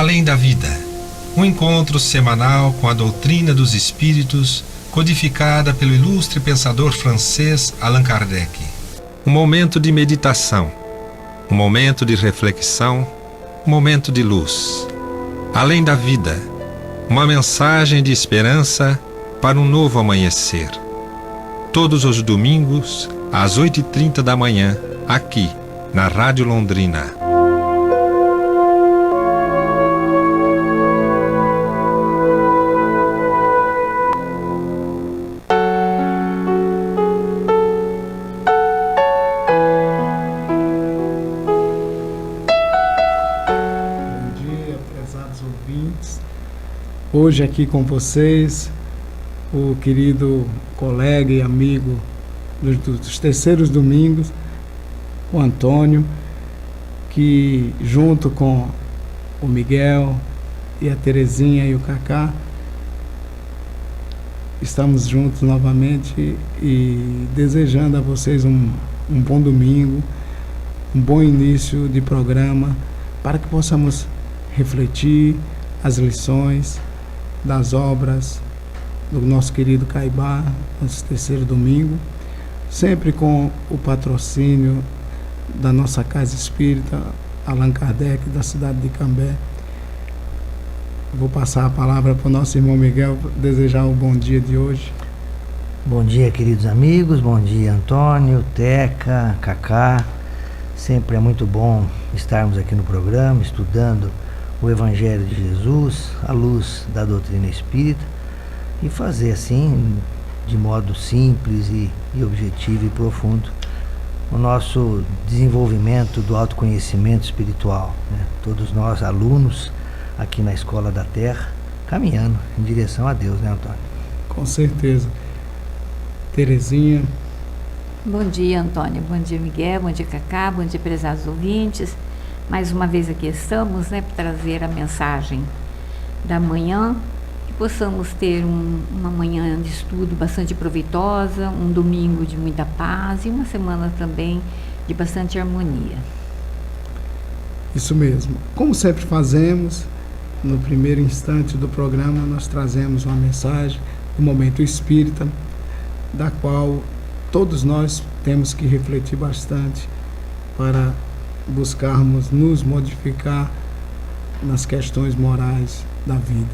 Além da vida, um encontro semanal com a doutrina dos espíritos, codificada pelo ilustre pensador francês Allan Kardec. Um momento de meditação, um momento de reflexão, um momento de luz. Além da vida, uma mensagem de esperança para um novo amanhecer. Todos os domingos, às 8h30 da manhã, aqui, na Rádio Londrina. Hoje aqui com vocês, o querido colega e amigo dos terceiros domingos, o Antônio, que junto com o Miguel e a Terezinha e o Cacá, estamos juntos novamente e desejando a vocês um bom domingo, um bom início de programa, para que possamos refletir as lições das obras do nosso querido Caibá, nosso terceiro domingo, sempre com o patrocínio da nossa Casa Espírita Allan Kardec, da cidade de Cambé. Vou passar a palavra para o nosso irmão Miguel, desejar o bom dia de hoje. Bom dia, queridos amigos, bom dia, Antônio, Teca, Cacá. Sempre é muito bom estarmos aqui no programa, estudando o Evangelho de Jesus, à luz da doutrina espírita, e fazer assim, de modo simples e objetivo e profundo, o nosso desenvolvimento do autoconhecimento espiritual, né? Todos nós, alunos, aqui na Escola da Terra, caminhando em direção a Deus, né, Antônio? Com certeza. Terezinha. Bom dia, Antônio. Bom dia, Miguel. Bom dia, Cacá. Bom dia, prezados ouvintes. Mais uma vez aqui estamos, né, para trazer a mensagem da manhã, que possamos ter uma manhã de estudo bastante proveitosa, um domingo de muita paz e uma semana também de bastante harmonia. Isso mesmo. Como sempre fazemos, no primeiro instante do programa nós trazemos uma mensagem do Momento Espírita, da qual todos nós temos que refletir bastante para buscarmos nos modificar nas questões morais da vida.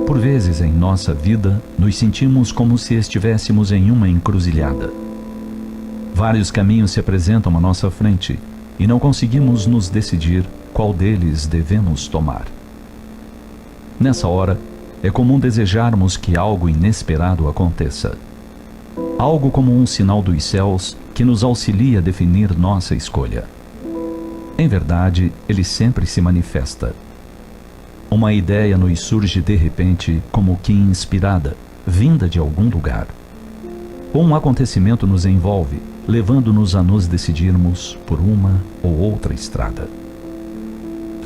Por vezes em nossa vida, nos sentimos como se estivéssemos em uma encruzilhada. Vários caminhos se apresentam à nossa frente e não conseguimos nos decidir qual deles devemos tomar. Nessa hora, é comum desejarmos que algo inesperado aconteça. Algo como um sinal dos céus que nos auxilia a definir nossa escolha. Em verdade, ele sempre se manifesta. Uma ideia nos surge de repente como que inspirada, vinda de algum lugar. Um acontecimento nos envolve, levando-nos a nos decidirmos por uma ou outra estrada.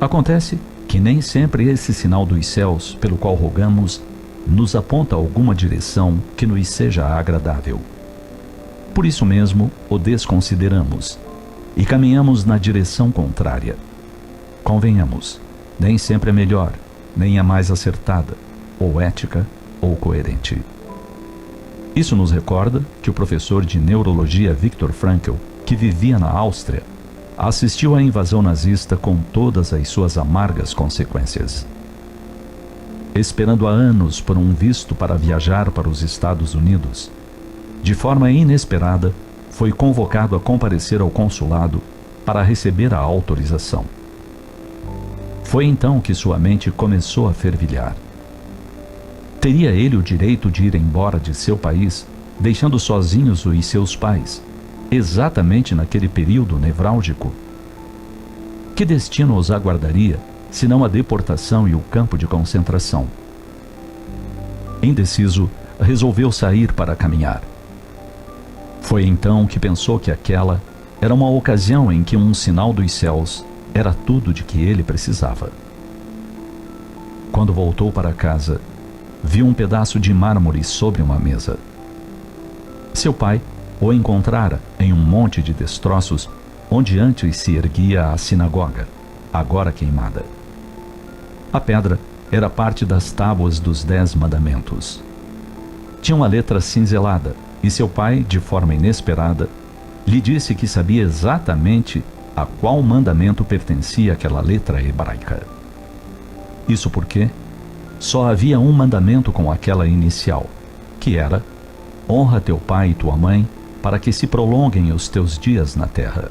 Acontece que nem sempre esse sinal dos céus, pelo qual rogamos, nos aponta alguma direção que nos seja agradável. Por isso mesmo, o desconsideramos e caminhamos na direção contrária. Convenhamos, nem sempre é melhor, nem a mais acertada, ou ética, ou coerente. Isso nos recorda que o professor de neurologia Viktor Frankl, que vivia na Áustria, assistiu à invasão nazista com todas as suas amargas consequências. Esperando há anos por um visto para viajar para os Estados Unidos, de forma inesperada, foi convocado a comparecer ao consulado para receber a autorização. Foi então que sua mente começou a fervilhar. Teria ele o direito de ir embora de seu país, deixando sozinhos os seus pais, exatamente naquele período nevrálgico? Que destino os aguardaria, senão a deportação e o campo de concentração? Indeciso, resolveu sair para caminhar. Foi então que pensou que aquela era uma ocasião em que um sinal dos céus era tudo de que ele precisava. Quando voltou para casa, viu um pedaço de mármore sobre uma mesa. Seu pai o encontrara em um monte de destroços, onde antes se erguia a sinagoga, agora queimada. A pedra era parte das tábuas dos 10 mandamentos. Tinha uma letra cinzelada, e seu pai, de forma inesperada, lhe disse que sabia exatamente a qual mandamento pertencia aquela letra hebraica. Isso porque só havia um mandamento com aquela inicial, que era: honra teu pai e tua mãe, para que se prolonguem os teus dias na terra.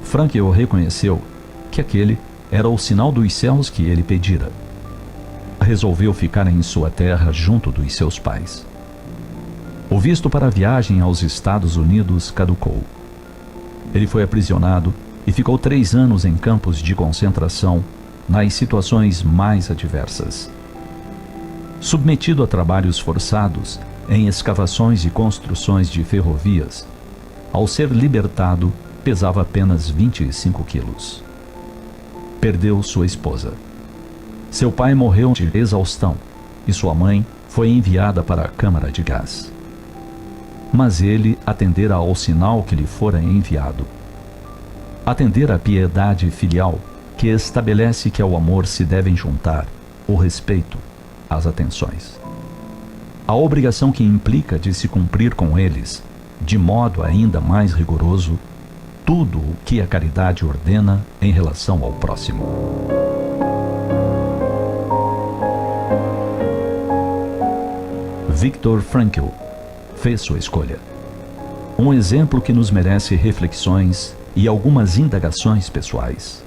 Frankel reconheceu que aquele era o sinal dos céus que ele pedira. Resolveu ficar em sua terra junto dos seus pais. O visto para a viagem aos Estados Unidos caducou. Ele foi aprisionado e ficou 3 anos em campos de concentração, nas situações mais adversas. Submetido a trabalhos forçados em escavações e construções de ferrovias, ao ser libertado, pesava apenas 25 quilos. Perdeu sua esposa. Seu pai morreu de exaustão e sua mãe foi enviada para a câmara de gás. Mas ele atendera ao sinal que lhe fora enviado. Atender à piedade filial, que estabelece que ao amor se devem juntar o respeito, as atenções. A obrigação que implica de se cumprir com eles, de modo ainda mais rigoroso, tudo o que a caridade ordena em relação ao próximo. Viktor Frankl fez sua escolha. Um exemplo que nos merece reflexões e algumas indagações pessoais.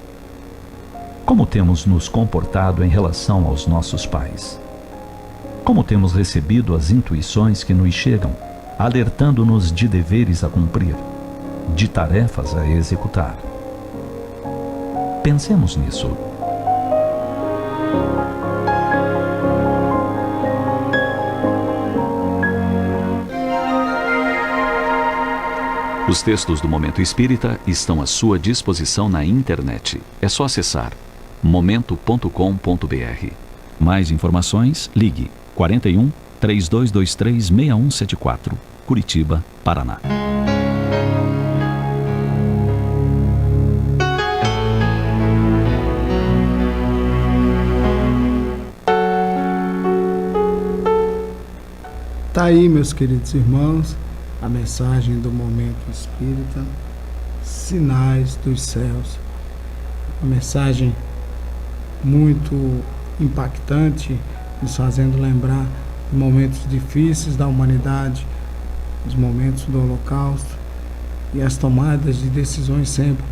Como temos nos comportado em relação aos nossos pais? Como temos recebido as intuições que nos chegam, alertando-nos de deveres a cumprir, de tarefas a executar? Pensemos nisso. Os textos do Momento Espírita estão à sua disposição na internet. É só acessar momento.com.br. Mais informações, ligue 41 3223 6174, Curitiba, Paraná. Tá aí, meus queridos irmãos, a mensagem do Momento Espírita, Sinais dos Céus. Uma mensagem muito impactante, nos fazendo lembrar de momentos difíceis da humanidade, os momentos do Holocausto e as tomadas de decisões sempre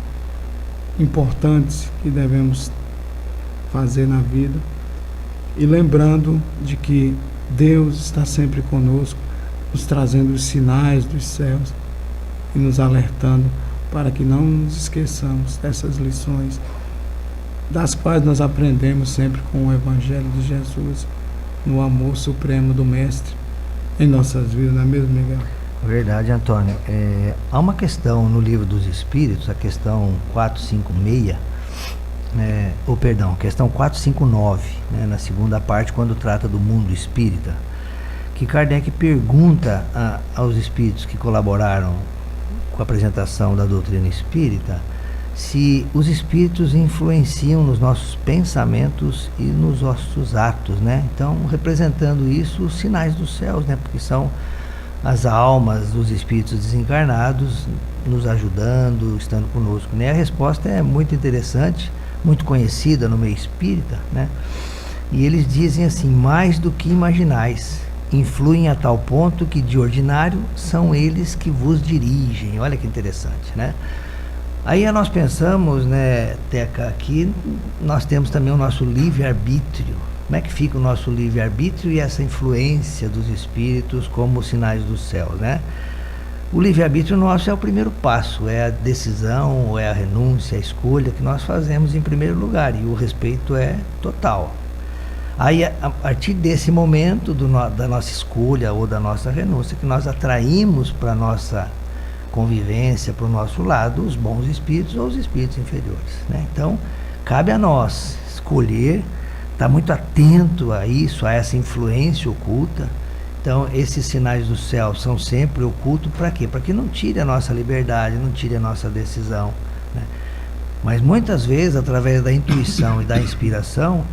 importantes que devemos fazer na vida. E lembrando de que Deus está sempre conosco, nos trazendo os sinais dos céus e nos alertando para que não nos esqueçamos dessas lições, das quais nós aprendemos sempre com o Evangelho de Jesus, no amor supremo do Mestre em nossas vidas, não é mesmo, Miguel? Verdade, Antônio. Há uma questão no Livro dos Espíritos, a questão 456, questão 459, na segunda parte, quando trata do mundo espírita, que Kardec pergunta aos espíritos que colaboraram com a apresentação da doutrina espírita se os espíritos influenciam nos nossos pensamentos e nos nossos atos, Então, representando isso, os sinais dos céus, porque são as almas dos espíritos desencarnados nos ajudando, estando conosco, A resposta é muito interessante, muito conhecida no meio espírita, E eles dizem assim: mais do que imaginais, influem a tal ponto que de ordinário são eles que vos dirigem. Olha que interessante, Aí nós pensamos, Teca, aqui nós temos também o nosso livre-arbítrio. Como é que fica o nosso livre-arbítrio e essa influência dos espíritos como sinais do céu, O livre-arbítrio nosso é o primeiro passo, é a decisão, é a renúncia, a escolha que nós fazemos em primeiro lugar, e o respeito é total. Aí, a partir desse momento da nossa escolha ou da nossa renúncia, que nós atraímos para a nossa convivência, para o nosso lado, os bons espíritos ou os espíritos inferiores, Então, cabe a nós escolher, estar muito atento a isso, a essa influência oculta, Então, esses sinais do céu são sempre ocultos para quê? Para que não tire a nossa liberdade, não tire a nossa decisão, né? Mas muitas vezes, através da intuição e da inspiração,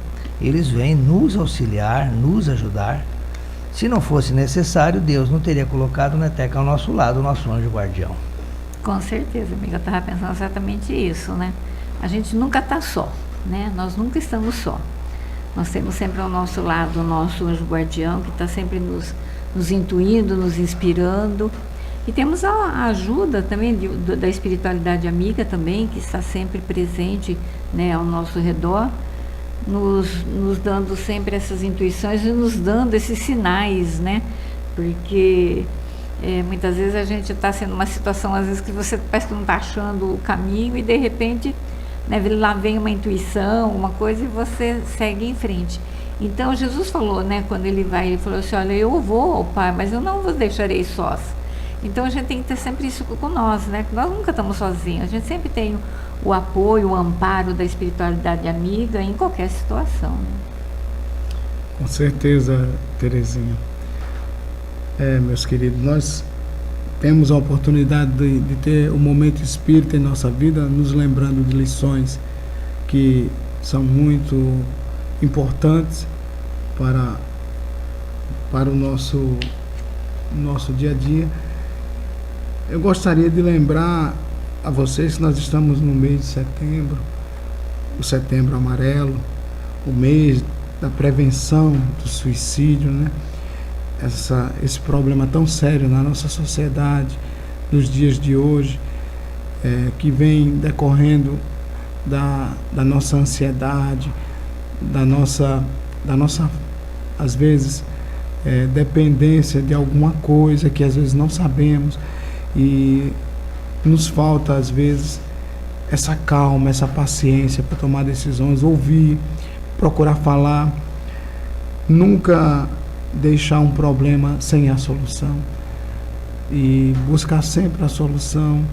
eles vêm nos auxiliar, nos ajudar. Se não fosse necessário, Deus não teria colocado na Teca ao nosso lado o nosso anjo guardião. Com certeza, amiga, eu estava pensando exatamente isso, né? A gente nunca está só, né? Nós nunca estamos só. Nós temos sempre ao nosso lado o nosso anjo guardião, que está sempre nos intuindo, nos inspirando. E temos a ajuda também da espiritualidade amiga também, que está sempre presente, né, ao nosso redor, nos dando sempre essas intuições e nos dando esses sinais, né? Porque muitas vezes a gente está sendo uma situação, às vezes, que você parece que não está achando o caminho e de repente, né, lá vem uma intuição, uma coisa e você segue em frente. Então Jesus falou, né, quando ele falou assim: olha, eu vou, Pai, mas eu não vos deixarei sós. Então a gente tem que ter sempre isso com nós, né? Nós nunca estamos sozinhos, a gente sempre tem o apoio, o amparo da espiritualidade amiga em qualquer situação, né? Com certeza, Terezinha. Meus queridos, nós temos a oportunidade de ter um momento espírita em nossa vida, nos lembrando de lições que são muito importantes para o nosso dia a dia. Eu gostaria de lembrar a vocês que nós estamos no mês de setembro, o Setembro Amarelo, o mês da prevenção do suicídio, né? Esse problema tão sério na nossa sociedade, nos dias de hoje, que vem decorrendo da nossa ansiedade, da nossa às vezes, dependência de alguma coisa que às vezes não sabemos, e nos falta às vezes essa calma, essa paciência para tomar decisões, ouvir, procurar falar, nunca deixar um problema sem a solução e buscar sempre a solução.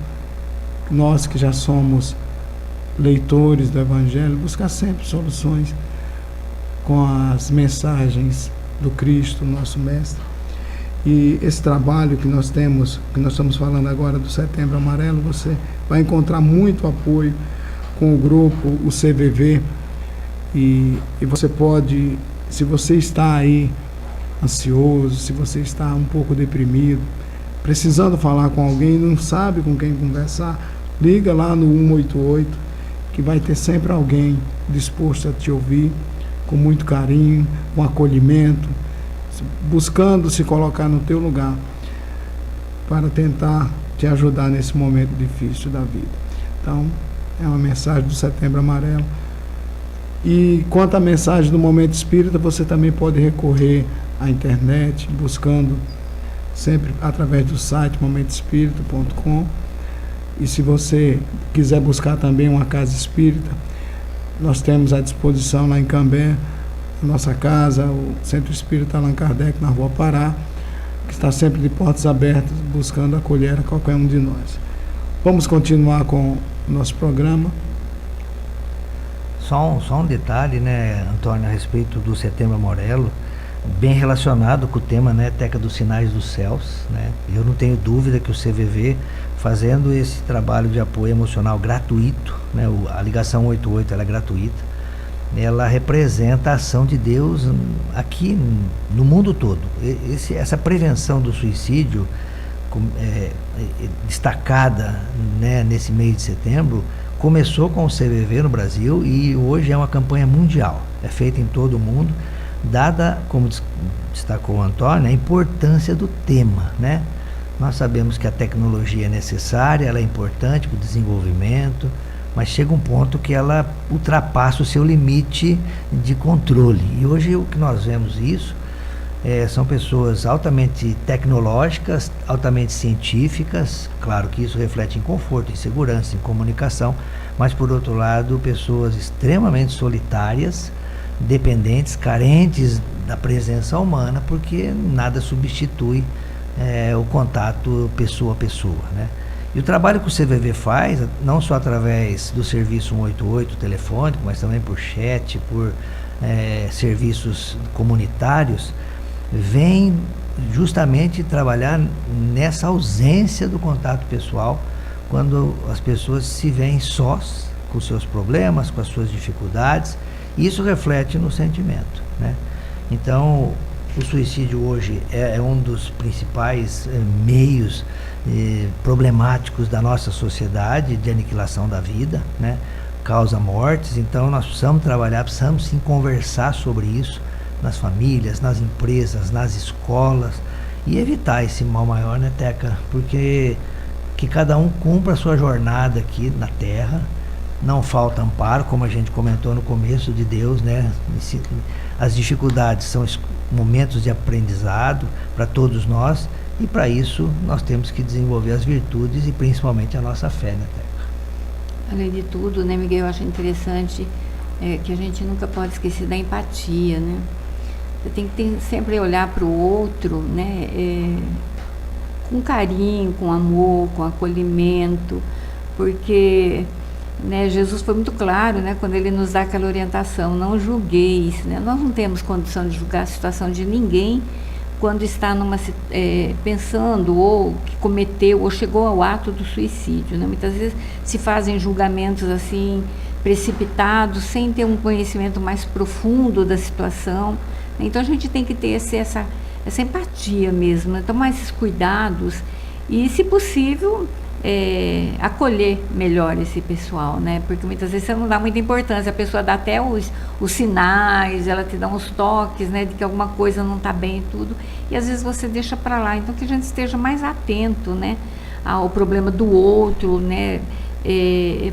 Nós que já somos leitores do Evangelho, buscar sempre soluções com as mensagens do Cristo, nosso Mestre. E esse trabalho que nós temos, que nós estamos falando agora do Setembro Amarelo, você vai encontrar muito apoio com o grupo, o CVV, e você pode, se você está aí ansioso, se você está um pouco deprimido, precisando falar com alguém, não sabe com quem conversar, liga lá no 188, que vai ter sempre alguém disposto a te ouvir, com muito carinho, com acolhimento, buscando se colocar no teu lugar para tentar te ajudar nesse momento difícil da vida. Então, é uma mensagem do Setembro Amarelo. E quanto à mensagem do Momento Espírita, você também pode recorrer à internet, buscando sempre através do site momentoespírita.com. E se você quiser buscar também uma casa espírita, nós temos à disposição lá em Cambé, nossa casa, o Centro Espírita Allan Kardec, na Rua Pará, que está sempre de portas abertas, buscando acolher a qualquer um de nós. Vamos continuar com o nosso programa. Só um detalhe, né, Antônio, a respeito do Setembro Amarelo, bem relacionado com o tema, né, Teca dos Sinais dos Céus, né? Eu não tenho dúvida que o CVV, fazendo esse trabalho de apoio emocional gratuito, né, a ligação 188 ela é gratuita, ela representa a ação de Deus aqui no mundo todo. Essa prevenção do suicídio destacada, né, nesse mês de setembro, começou com o CVV no Brasil e hoje é uma campanha mundial, é feita em todo o mundo, dada, como destacou o Antônio, a importância do tema, né? Nós sabemos que a tecnologia é necessária, ela é importante para o desenvolvimento, mas chega um ponto que ela ultrapassa o seu limite de controle. E hoje o que nós vemos isso são pessoas altamente tecnológicas, altamente científicas, claro que isso reflete em conforto, em segurança, em comunicação, mas por outro lado, pessoas extremamente solitárias, dependentes, carentes da presença humana, porque nada substitui o contato pessoa a pessoa, né? E o trabalho que o CVV faz, não só através do serviço 188 telefônico, mas também por chat, por serviços comunitários, vem justamente trabalhar nessa ausência do contato pessoal, quando as pessoas se veem sós com os seus problemas, com as suas dificuldades, e isso reflete no sentimento, né? Então, o suicídio hoje é um dos principais meios problemáticos da nossa sociedade de aniquilação da vida, né? Causa mortes. Então nós precisamos trabalhar, precisamos sim conversar sobre isso nas famílias, nas empresas, nas escolas, e evitar esse mal maior, né, Teca? Porque que cada um cumpra a sua jornada aqui na Terra. Não falta amparo, como a gente comentou no começo, de Deus, né? As dificuldades são momentos de aprendizado para todos nós, e para isso nós temos que desenvolver as virtudes e principalmente a nossa fé, né, Teca? Além de tudo, né, Miguel, eu acho interessante que a gente nunca pode esquecer da empatia, né? Você tem que sempre olhar para o outro, né, com carinho, com amor, com acolhimento, porque, né, Jesus foi muito claro, né, quando ele nos dá aquela orientação: não julgueis, né? Nós não temos condição de julgar a situação de ninguém quando está pensando ou que cometeu ou chegou ao ato do suicídio, né? Muitas vezes se fazem julgamentos assim precipitados, sem ter um conhecimento mais profundo da situação. Então a gente tem que ter essa empatia mesmo, né? Tomar esses cuidados e, se possível, acolher melhor esse pessoal, né? Porque muitas vezes você não dá muita importância, a pessoa dá até os sinais, ela te dá uns toques, né, de que alguma coisa não está bem e tudo, e às vezes você deixa para lá. Então que a gente esteja mais atento, né, ao problema do outro, né,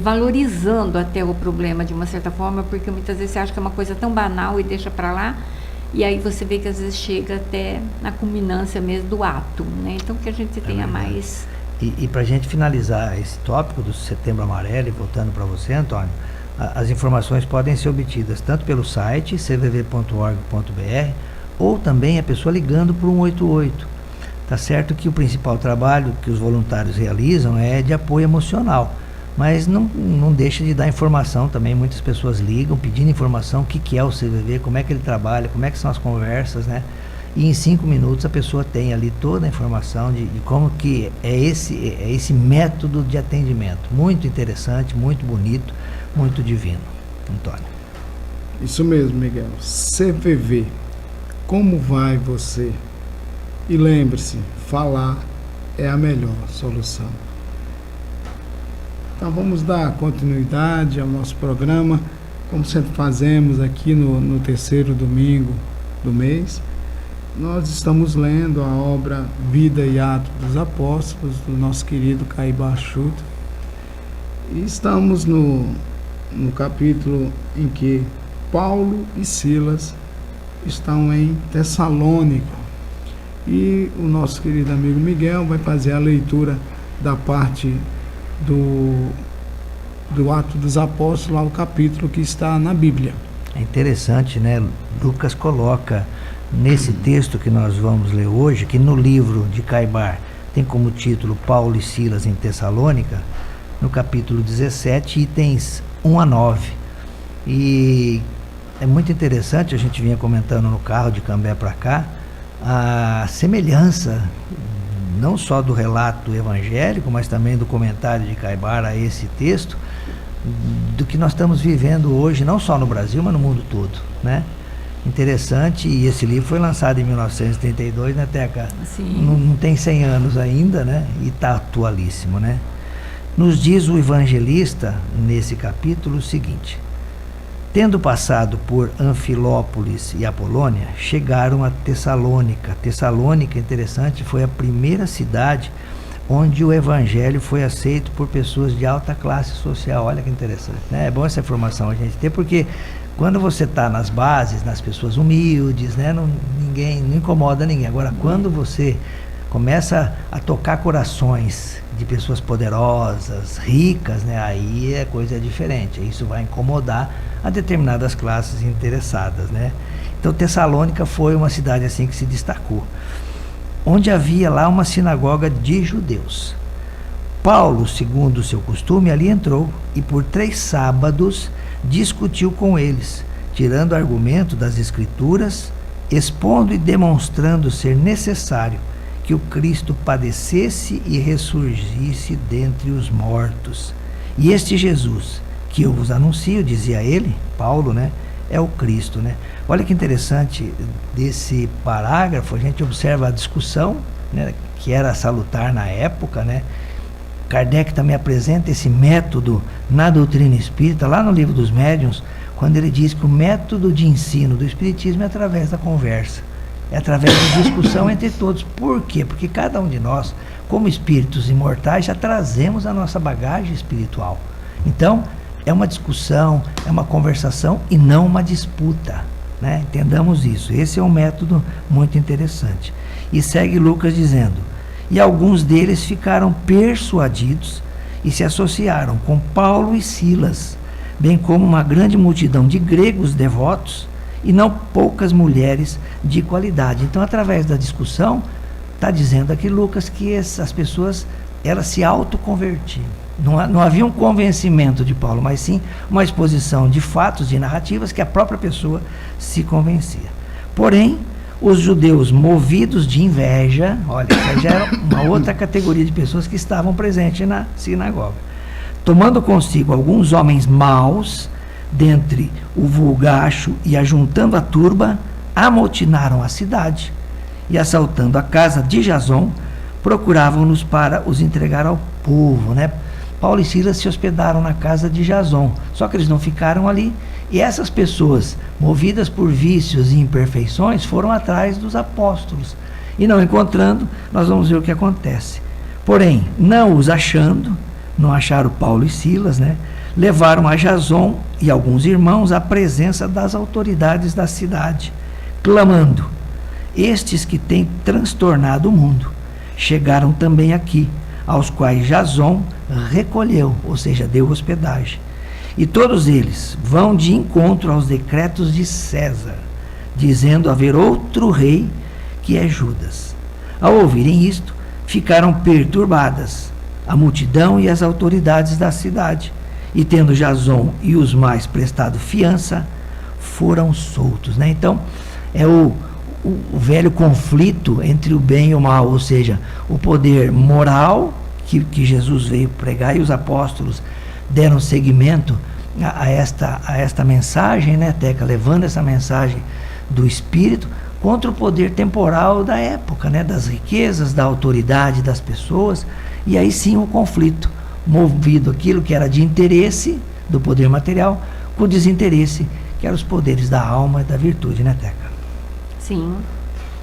valorizando até o problema de uma certa forma, porque muitas vezes você acha que é uma coisa tão banal e deixa para lá, e aí você vê que às vezes chega até na culminância mesmo do ato, né? Então que a gente tenha mais... E para a gente finalizar esse tópico do Setembro Amarelo, e voltando para você, Antônio, as informações podem ser obtidas tanto pelo site cvv.org.br, ou também a pessoa ligando para o 188. Tá certo que o principal trabalho que os voluntários realizam é de apoio emocional, mas não deixa de dar informação também. Muitas pessoas ligam pedindo informação: o que é o CVV, como é que ele trabalha, como é que são as conversas, né? E em 5 minutos a pessoa tem ali toda a informação de como que é esse método de atendimento. Muito interessante, muito bonito, muito divino. Antônio. Isso mesmo, Miguel. CVV. Como vai você? E lembre-se, falar é a melhor solução. Então vamos dar continuidade ao nosso programa, como sempre fazemos aqui no terceiro domingo do mês. Nós estamos lendo a obra Vida e Atos dos Apóstolos, do nosso querido Caibar Schutter, e estamos no capítulo em que Paulo e Silas estão em Tessalônica, e o nosso querido amigo Miguel vai fazer a leitura da parte do Ato dos Apóstolos, lá o capítulo que está na Bíblia. É interessante, né? Lucas coloca nesse texto que nós vamos ler hoje, que no livro de Caibar tem como título Paulo e Silas em Tessalônica, no capítulo 17, itens 1 a 9. E é muito interessante, a gente vinha comentando no carro de Cambé para cá, a semelhança não só do relato evangélico, mas também do comentário de Caibar a esse texto, do que nós estamos vivendo hoje, não só no Brasil, mas no mundo todo, né? Interessante. E esse livro foi lançado em 1932, né, Teca? Sim. Não tem 100 anos ainda, né? E está atualíssimo, né? Nos diz o evangelista, nesse capítulo, o seguinte: tendo passado por Anfilópolis e Apolônia, chegaram a Tessalônica. Tessalônica, interessante, foi a primeira cidade onde o evangelho foi aceito por pessoas de alta classe social. Olha que interessante, né? É bom essa informação a gente ter, porque quando você está nas bases, nas pessoas humildes, né, não incomoda ninguém. Agora, quando você começa a tocar corações de pessoas poderosas, ricas, né, aí a coisa é diferente. Isso vai incomodar a determinadas classes interessadas, né? Então, Tessalônica foi uma cidade assim que se destacou, onde havia lá uma sinagoga de judeus. Paulo, segundo o seu costume, ali entrou e por 3 sábados discutiu com eles, tirando argumento das escrituras expondo e demonstrando ser necessário que o Cristo padecesse e ressurgisse dentre os mortos. E este Jesus que eu vos anuncio, dizia ele, Paulo, né, é o Cristo, né? Olha que interessante desse parágrafo, a gente observa a discussão, né, que era salutar na época, né? Kardec também apresenta esse método na doutrina espírita, lá no Livro dos Médiuns, quando ele diz que o método de ensino do espiritismo é através da conversa, é através da discussão entre todos. Por quê? Porque cada um de nós, como espíritos imortais, já trazemos a nossa bagagem espiritual. Então, é uma discussão, é uma conversação e não uma disputa, né? Entendamos isso. Esse é um método muito interessante. E segue Lucas dizendo: e alguns deles ficaram persuadidos e se associaram com Paulo e Silas, bem como uma grande multidão de gregos devotos e não poucas mulheres de qualidade. Então, através da discussão, está dizendo aqui Lucas que essas pessoas, elas se autoconvertiam. Não havia um convencimento de Paulo, mas sim uma exposição de fatos, de narrativas, que a própria pessoa se convencia. Porém, os judeus, movidos de inveja, olha, essa já era uma outra categoria de pessoas que estavam presentes na sinagoga, tomando consigo alguns homens maus, dentre o vulgacho, e ajuntando a turba, amotinaram a cidade, e assaltando a casa de Jason, procuravam-nos para os entregar ao povo, né? Paulo e Silas se hospedaram na casa de Jason, só que eles não ficaram ali, e essas pessoas, movidas por vícios e imperfeições, foram atrás dos apóstolos, e não encontrando, nós vamos ver o que acontece. Porém, não os achando, não acharam Paulo e Silas, né? Levaram a Jason e alguns irmãos à presença das autoridades da cidade, clamando: estes que têm transtornado o mundo chegaram também aqui, aos quais Jason recolheu, ou seja, deu hospedagem. E todos eles vão de encontro aos decretos de César, dizendo haver outro rei, que é Judas. Ao ouvirem isto, ficaram perturbadas a multidão e as autoridades da cidade, e tendo Jason e os mais prestado fiança, foram soltos, né? Então, é o velho conflito entre o bem e o mal, ou seja, o poder moral que Jesus veio pregar, e os apóstolos deram seguimento a esta mensagem, né, Teca, levando essa mensagem do Espírito, contra o poder temporal da época, né, das riquezas, da autoridade das pessoas, e aí sim o conflito, movido aquilo que era de interesse do poder material, com o desinteresse, que eram os poderes da alma e da virtude, né, Teca? Sim.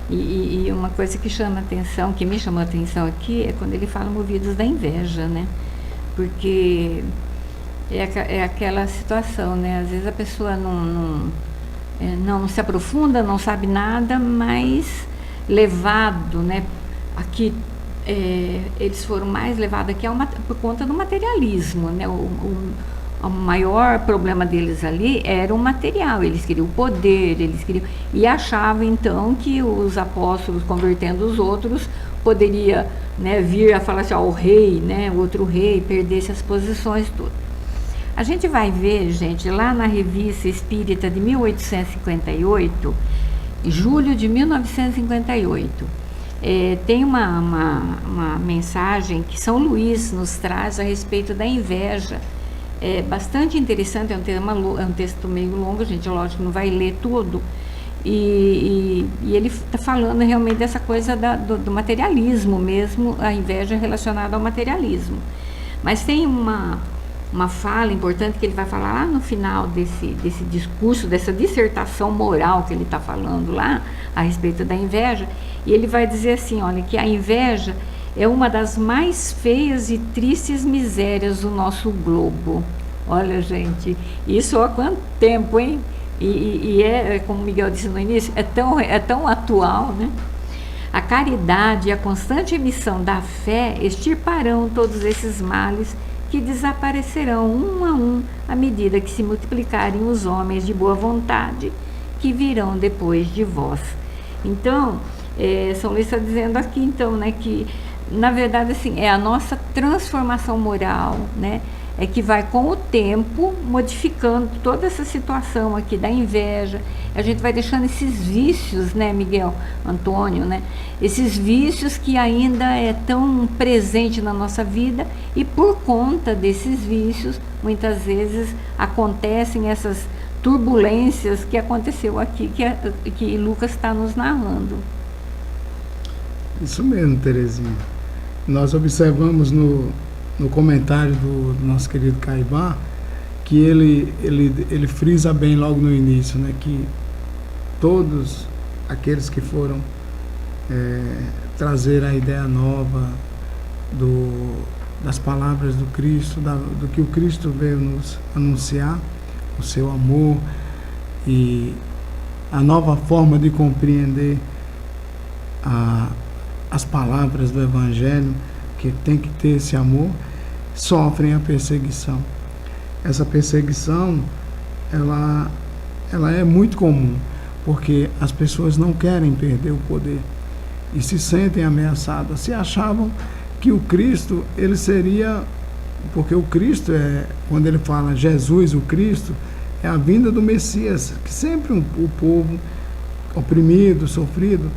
E uma coisa que chama atenção, que me chamou a atenção aqui, é quando ele fala movidos da inveja, né? Porque é aquela situação, né? Às vezes a pessoa não se aprofunda, não sabe nada, mas levado, né? Aqui, eles foram mais levados aqui por conta do materialismo, né? O maior problema deles ali era o material, eles queriam o poder, e achavam então que os apóstolos, convertendo os outros, poderia, né, vir a falar assim, ó, o rei, né, o outro rei, perdesse as posições todas. A gente vai ver, gente, lá na Revista Espírita de 1858, julho de 1958, tem uma mensagem que São Luís nos traz a respeito da inveja. É bastante interessante, é um texto meio longo, a gente, lógico, não vai ler tudo, e ele está falando realmente dessa coisa do materialismo mesmo, a inveja relacionada ao materialismo. Mas tem uma fala importante que ele vai falar lá no final desse discurso, dessa dissertação moral que ele está falando lá, a respeito da inveja, e ele vai dizer assim, olha, que a inveja é uma das mais feias e tristes misérias do nosso globo. Olha, gente, isso há quanto tempo, hein? E como o Miguel disse no início, é tão atual, né? A caridade e a constante emissão da fé extirparão todos esses males que desaparecerão um a um à medida que se multiplicarem os homens de boa vontade que virão depois de vós. Então, São Luís está dizendo aqui, então, né, que na verdade, assim, é a nossa transformação moral, né? é que vai com o tempo modificando toda essa situação aqui da inveja. A gente vai deixando esses vícios, né, Miguel, Antônio, né? Esses vícios que ainda é tão presente na nossa vida, e por conta desses vícios, muitas vezes acontecem essas turbulências que aconteceu aqui, que Lucas está nos narrando. Isso mesmo, Terezinha. Nós observamos no comentário do nosso querido Caibá que ele frisa bem logo no início, né, que todos aqueles que foram trazer a ideia nova das palavras do Cristo, do que o Cristo veio nos anunciar, o seu amor e a nova forma de compreender as palavras do Evangelho, que tem que ter esse amor, sofrem a perseguição. Essa perseguição, ela é muito comum, porque as pessoas não querem perder o poder e se sentem ameaçadas. Se achavam que o Cristo, ele seria, porque o Cristo quando ele fala Jesus, o Cristo, é a vinda do Messias, que sempre o povo oprimido, sofrido,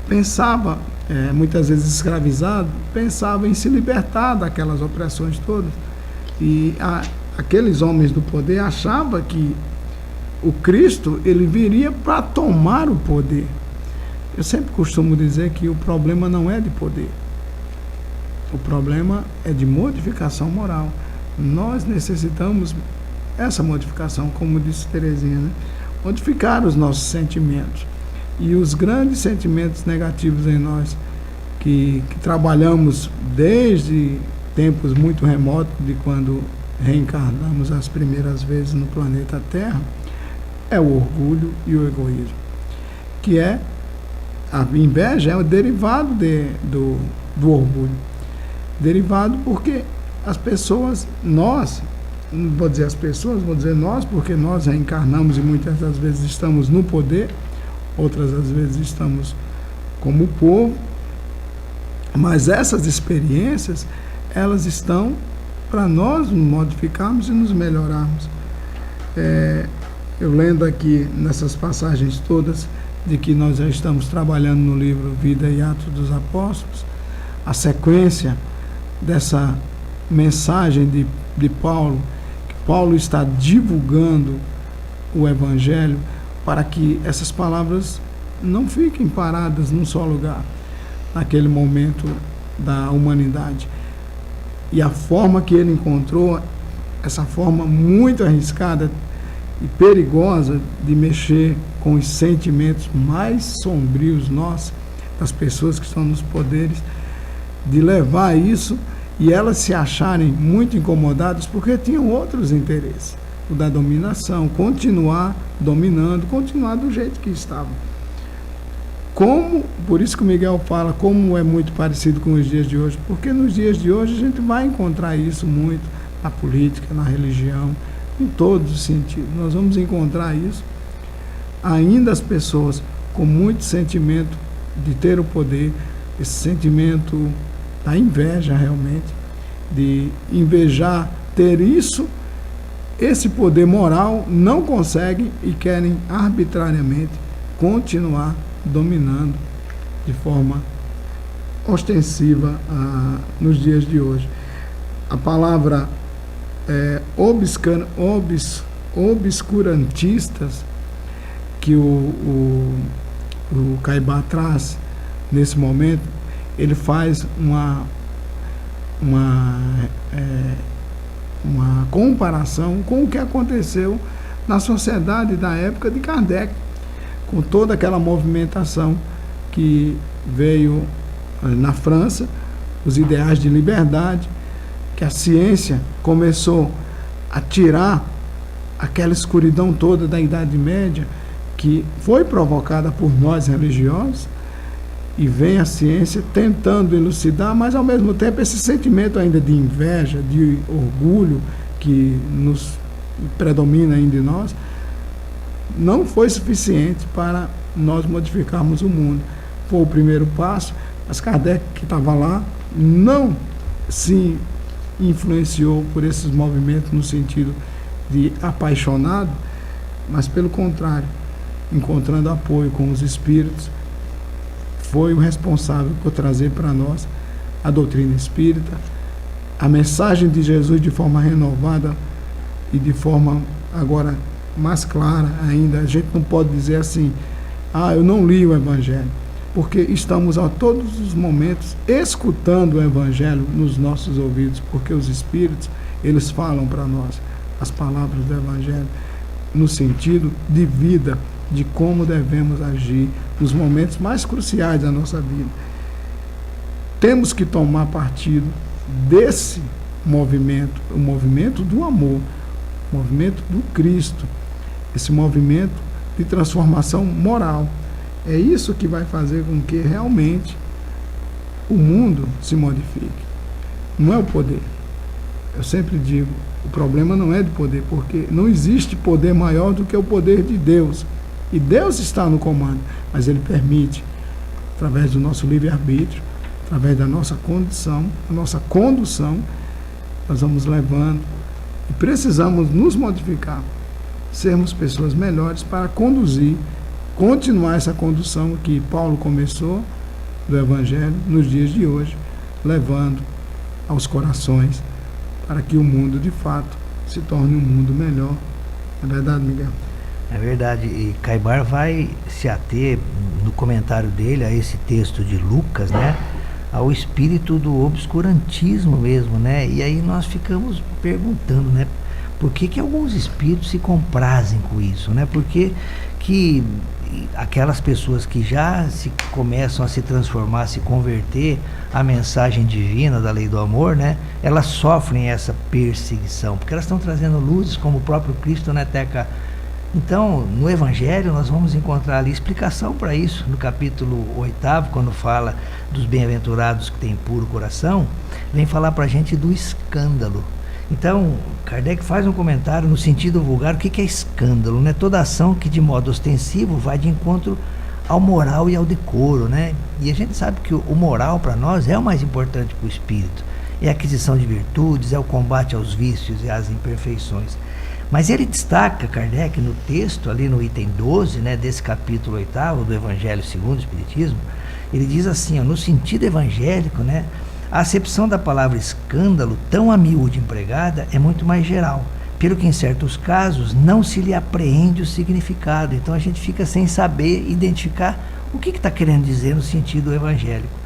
pensava, muitas vezes escravizado, pensava em se libertar daquelas opressões todas. E aqueles homens do poder achavam que o Cristo, ele viria para tomar o poder. Eu sempre costumo dizer que o problema não é de poder. O problema é de modificação moral. Nós necessitamos essa modificação, como disse Terezinha, né? Modificar os nossos sentimentos. E os grandes sentimentos negativos em nós, que trabalhamos desde tempos muito remotos, de quando reencarnamos as primeiras vezes no planeta Terra, é o orgulho e o egoísmo. Que a inveja é o derivado do orgulho. Derivado porque as pessoas, nós, não vou dizer as pessoas, vou dizer nós, porque nós reencarnamos e muitas das vezes estamos no poder, outras às vezes estamos como povo, mas essas experiências, elas estão para nós nos modificarmos e nos melhorarmos. Eu lendo aqui nessas passagens todas, de que nós já estamos trabalhando no livro Vida e Atos dos Apóstolos, a sequência dessa mensagem de Paulo, que Paulo está divulgando o Evangelho, para que essas palavras não fiquem paradas num só lugar, naquele momento da humanidade. E a forma que ele encontrou, essa forma muito arriscada e perigosa de mexer com os sentimentos mais sombrios nossos, das pessoas que estão nos poderes, de levar isso e elas se acharem muito incomodadas porque tinham outros interesses. O da dominação, continuar dominando, continuar do jeito que estavam. Por isso que o Miguel fala como é muito parecido com os dias de hoje, porque nos dias de hoje a gente vai encontrar isso muito na política, na religião, em todos os sentidos. Nós vamos encontrar isso. Ainda as pessoas com muito sentimento de ter o poder, esse sentimento da inveja realmente, de invejar, ter isso, esse poder moral, não conseguem e querem arbitrariamente continuar dominando de forma ostensiva nos dias de hoje. A palavra obscurantistas que o Caibá traz nesse momento, ele faz uma comparação com o que aconteceu na sociedade da época de Kardec, com toda aquela movimentação que veio na França, os ideais de liberdade, que a ciência começou a tirar aquela escuridão toda da Idade Média, que foi provocada por nós religiosos, e vem a ciência tentando elucidar, mas ao mesmo tempo esse sentimento ainda de inveja, de orgulho que nos predomina ainda em nós, não foi suficiente para nós modificarmos o mundo. Foi o primeiro passo, mas Kardec, que estava lá, não se influenciou por esses movimentos no sentido de apaixonado, mas pelo contrário, encontrando apoio com os espíritos, foi o responsável por trazer para nós a doutrina espírita, a mensagem de Jesus de forma renovada e de forma agora mais clara ainda. A gente não pode dizer assim, eu não li o Evangelho, porque estamos a todos os momentos escutando o Evangelho nos nossos ouvidos, porque os Espíritos, eles falam para nós as palavras do Evangelho no sentido de vida, de como devemos agir nos momentos mais cruciais da nossa vida. Temos que tomar partido desse movimento, o movimento do amor, o movimento do Cristo, esse movimento de transformação moral. É isso que vai fazer com que realmente o mundo se modifique. Não é o poder. Eu sempre digo, o problema não é de poder, porque não existe poder maior do que o poder de Deus. E Deus está no comando, mas Ele permite, através do nosso livre-arbítrio, através da nossa condição, a nossa condução, nós vamos levando e precisamos nos modificar, sermos pessoas melhores para conduzir, continuar essa condução que Paulo começou do Evangelho nos dias de hoje, levando aos corações para que o mundo de fato se torne um mundo melhor. Não é verdade, Miguel? É verdade, e Caibar vai se ater no comentário dele a esse texto de Lucas, né, ao espírito do obscurantismo mesmo, né, e aí nós ficamos perguntando, né, por que alguns espíritos se comprazem com isso, né, porque que aquelas pessoas que já começam a se transformar, a se converter à mensagem divina da lei do amor, né, elas sofrem essa perseguição, porque elas estão trazendo luzes como o próprio Cristo, né, Teca? Então, no Evangelho, nós vamos encontrar ali explicação para isso, no capítulo 8º, quando fala dos bem-aventurados que têm puro coração, vem falar para a gente do escândalo. Então, Kardec faz um comentário no sentido vulgar, o que é escândalo, né? Toda ação que de modo ostensivo vai de encontro ao moral e ao decoro, né? E a gente sabe que o moral para nós é o mais importante para o espírito, é a aquisição de virtudes, é o combate aos vícios e às imperfeições. Mas ele destaca, Kardec, no texto, ali no item 12, né, desse capítulo 8º do Evangelho segundo o Espiritismo, ele diz assim, no sentido evangélico, né, a acepção da palavra escândalo, tão a miúde empregada, é muito mais geral, pelo que em certos casos não se lhe apreende o significado. Então a gente fica sem saber identificar o que está querendo dizer no sentido evangélico.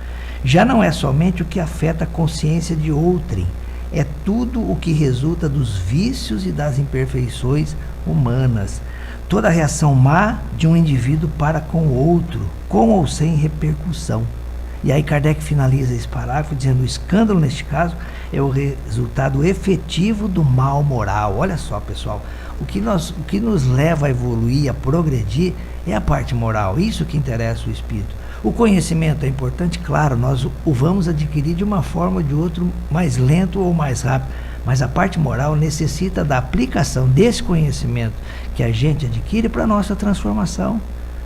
Já não é somente o que afeta a consciência de outrem, é tudo o que resulta dos vícios e das imperfeições humanas. Toda a reação má de um indivíduo para com o outro, com ou sem repercussão. E aí Kardec finaliza esse parágrafo dizendo: o escândalo, neste caso, é o resultado efetivo do mal moral. Olha só, pessoal, o que nos leva a evoluir, a progredir, é a parte moral. Isso que interessa o espírito. O conhecimento é importante, claro, nós o vamos adquirir de uma forma ou de outra, mais lento ou mais rápido, mas a parte moral necessita da aplicação desse conhecimento que a gente adquire para a nossa transformação.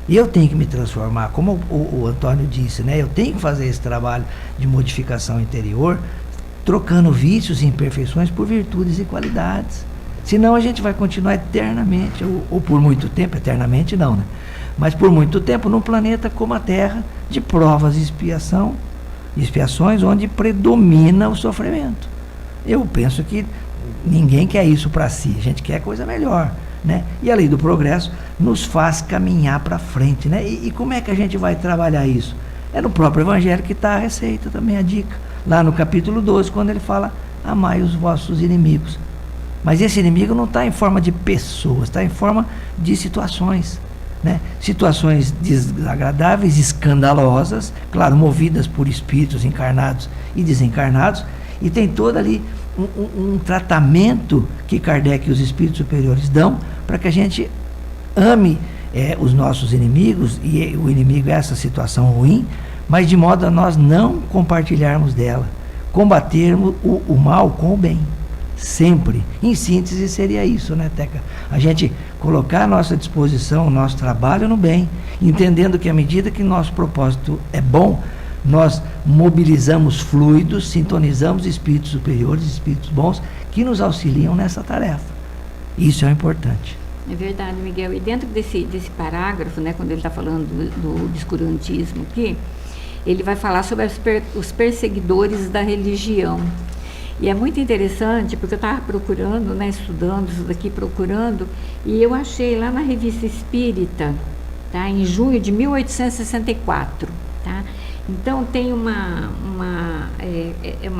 E eu tenho que me transformar, como o Antônio disse, né? Eu tenho que fazer esse trabalho de modificação interior, trocando vícios e imperfeições por virtudes e qualidades. Senão a gente vai continuar eternamente, ou por muito tempo, eternamente não, né? Mas por muito tempo num planeta como a Terra, de provas e expiações, onde predomina o sofrimento. Eu penso que ninguém quer isso para si, a gente quer coisa melhor, né? E a lei do progresso nos faz caminhar para frente, né? E como é que a gente vai trabalhar isso? É no próprio Evangelho que está a receita também, a dica. Lá no capítulo 12, quando ele fala: amai os vossos inimigos. Mas esse inimigo não está em forma de pessoas, está em forma de situações, né? Situações desagradáveis, escandalosas, claro, movidas por espíritos encarnados e desencarnados, e tem todo ali um tratamento que Kardec e os espíritos superiores dão para que a gente ame os nossos inimigos, e o inimigo é essa situação ruim, mas de modo a nós não compartilharmos dela, combatermos o mal com o bem. Sempre, em síntese, seria isso, né, Teca? A gente colocar à nossa disposição o nosso trabalho no bem, entendendo que à medida que nosso propósito é bom, nós mobilizamos fluidos, sintonizamos espíritos superiores, espíritos bons, que nos auxiliam nessa tarefa. Isso é importante. É verdade, Miguel. E dentro desse parágrafo, né, quando ele está falando do obscurantismo aqui, ele vai falar sobre os perseguidores da religião. E é muito interessante, porque eu estava procurando, né, estudando isso daqui, procurando, e eu achei lá na Revista Espírita, tá, em junho de 1864, tá? Então tem uma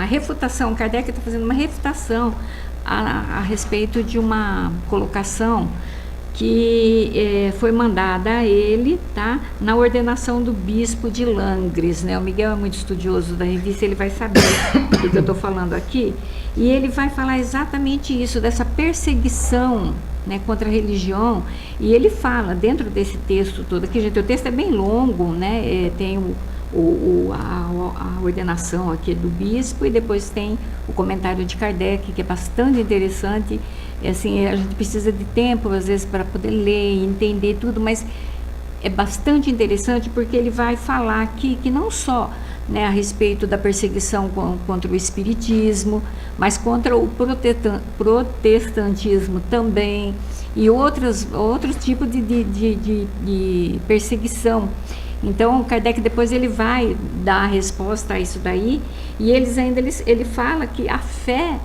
refutação, Kardec está fazendo uma refutação a respeito de uma colocação que foi mandada a ele, tá, na ordenação do bispo de Langres, né? O Miguel é muito estudioso da revista, ele vai saber o que eu estou falando aqui, e ele vai falar exatamente isso, dessa perseguição, né, contra a religião, e ele fala dentro desse texto todo aqui, gente, o texto é bem longo, né, tem a ordenação aqui do bispo, e depois tem o comentário de Kardec, que é bastante interessante. Assim, a gente precisa de tempo às vezes para poder ler e entender tudo, mas é bastante interessante, porque ele vai falar aqui que não só, né, a respeito da perseguição contra o espiritismo, mas contra o protestantismo também, e outros tipos de perseguição. Então, Kardec depois ele vai dar a resposta a isso daí, e ele fala que a fé,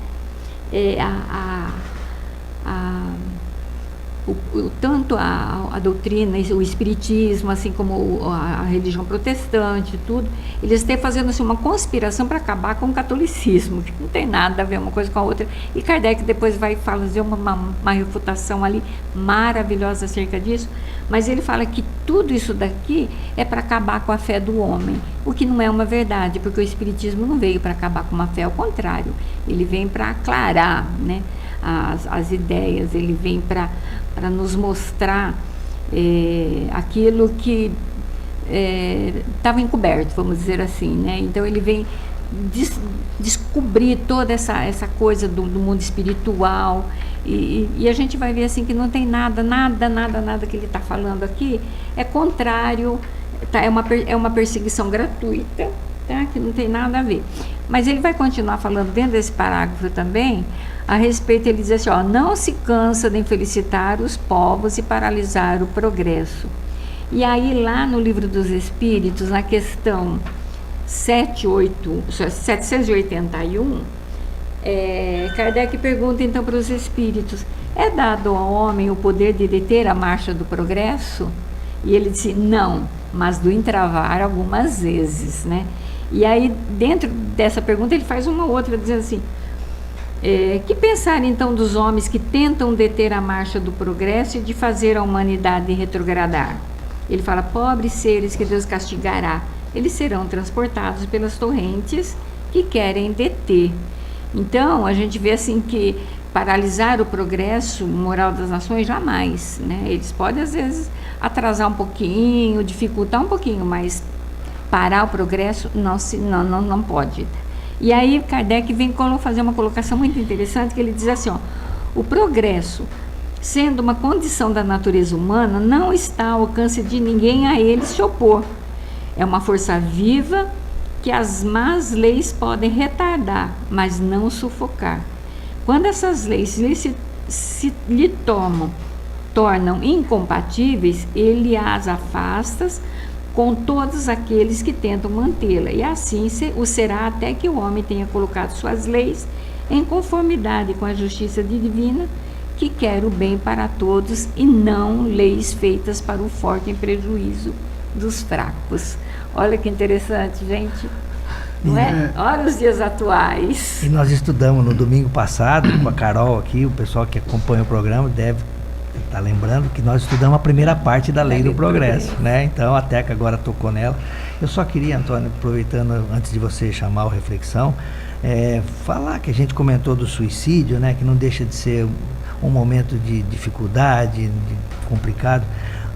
tanto a doutrina, o espiritismo, assim como a religião protestante, tudo, eles estão fazendo assim, uma conspiração para acabar com o catolicismo, que não tem nada a ver uma coisa com a outra. E Kardec depois vai fazer uma refutação ali maravilhosa acerca disso, mas ele fala que tudo isso daqui é para acabar com a fé do homem, o que não é uma verdade, porque o espiritismo não veio para acabar com uma fé, ao contrário, ele vem para aclarar, né, as ideias, ele vem para nos mostrar aquilo que estava encoberto, vamos dizer assim, né? Então ele vem descobrir toda essa coisa do mundo espiritual, e a gente vai ver assim que não tem nada que ele está falando aqui é contrário, tá? É uma perseguição gratuita, tá? Que não tem nada a ver. Mas ele vai continuar falando dentro desse parágrafo também a respeito, ele diz assim, ó, não se cansa de infelicitar os povos e paralisar o progresso. E aí lá no Livro dos Espíritos, na questão 781, Kardec pergunta então para os espíritos, é dado ao homem o poder de deter a marcha do progresso? E ele disse, não, mas do entravar algumas vezes, né? E aí dentro dessa pergunta ele faz uma outra, dizendo assim, que pensar então dos homens que tentam deter a marcha do progresso e de fazer a humanidade retrogradar? Ele fala, pobres seres que Deus castigará, eles serão transportados pelas torrentes que querem deter. Então, a gente vê assim que paralisar o progresso moral das nações, jamais, né? Eles podem, às vezes, atrasar um pouquinho, dificultar um pouquinho, mas parar o progresso não pode. E aí, Kardec vem fazer uma colocação muito interessante, que ele diz assim, ó, o progresso, sendo uma condição da natureza humana, não está ao alcance de ninguém a ele se opor. É uma força viva que as más leis podem retardar, mas não sufocar. Quando essas leis lhe tornam incompatíveis, ele as afasta com todos aqueles que tentam mantê-la, e assim o será até que o homem tenha colocado suas leis em conformidade com a justiça divina, que quer o bem para todos e não leis feitas para o forte em prejuízo dos fracos. Olha que interessante, gente, não é? Olha os dias atuais. E nós estudamos no domingo passado com a Carol aqui, o pessoal que acompanha o programa deve estar lembrando que nós estudamos a primeira parte da Lei do Progresso, né? Então a Teca agora tocou nela. Eu só queria, Antônio, aproveitando antes de você chamar a reflexão, falar que a gente comentou do suicídio, né? Que não deixa de ser um momento de dificuldade, complicado.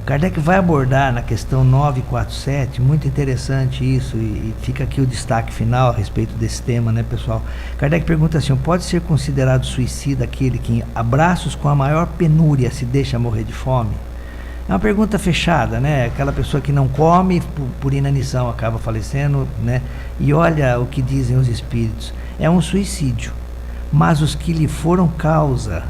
Kardec vai abordar na questão 947, muito interessante isso, e fica aqui o destaque final a respeito desse tema, né, pessoal? Kardec pergunta assim, pode ser considerado suicida aquele que em abraços com a maior penúria se deixa morrer de fome? É uma pergunta fechada, né? Aquela pessoa que não come, por inanição acaba falecendo, né? E olha o que dizem os espíritos. É um suicídio. Mas os que lhe foram causa,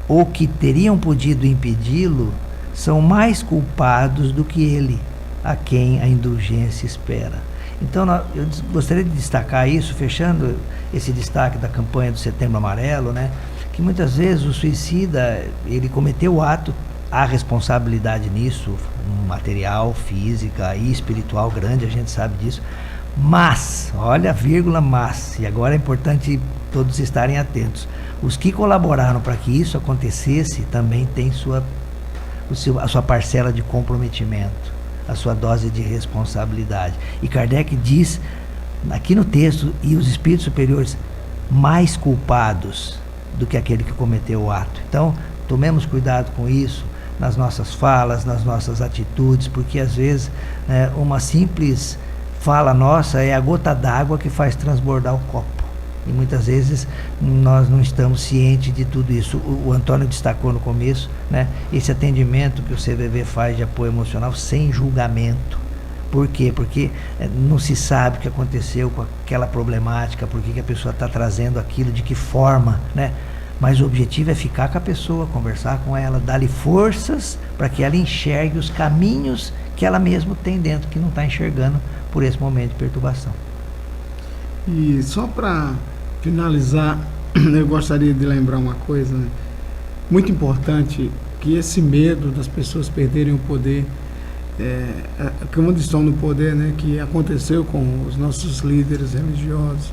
ou que teriam podido impedi-lo, são mais culpados do que ele, a quem a indulgência espera. Então, eu gostaria de destacar isso, fechando esse destaque da campanha do Setembro Amarelo, né? Que muitas vezes o suicida, ele cometeu o ato, há responsabilidade nisso, material, física e espiritual grande, a gente sabe disso, mas, olha a vírgula, mas, e agora é importante todos estarem atentos, os que colaboraram para que isso acontecesse também têm a sua parcela de comprometimento, a sua dose de responsabilidade. E Kardec diz, aqui no texto, e os espíritos superiores mais culpados do que aquele que cometeu o ato. Então, tomemos cuidado com isso, nas nossas falas, nas nossas atitudes, porque às vezes uma simples fala nossa é a gota d'água que faz transbordar o copo. E muitas vezes nós não estamos cientes de tudo isso. O Antônio destacou no começo, né, esse atendimento que o CVV faz de apoio emocional sem julgamento. Por quê? Porque não se sabe o que aconteceu com aquela problemática, por que a pessoa está trazendo aquilo, de que forma, né? Mas o objetivo é ficar com a pessoa, conversar com ela, dar-lhe forças para que ela enxergue os caminhos que ela mesma tem dentro, que não está enxergando por esse momento de perturbação. E só para finalizar, eu gostaria de lembrar uma coisa, né? Muito importante, que esse medo das pessoas perderem o poder, quando estão no poder, né, que aconteceu com os nossos líderes religiosos,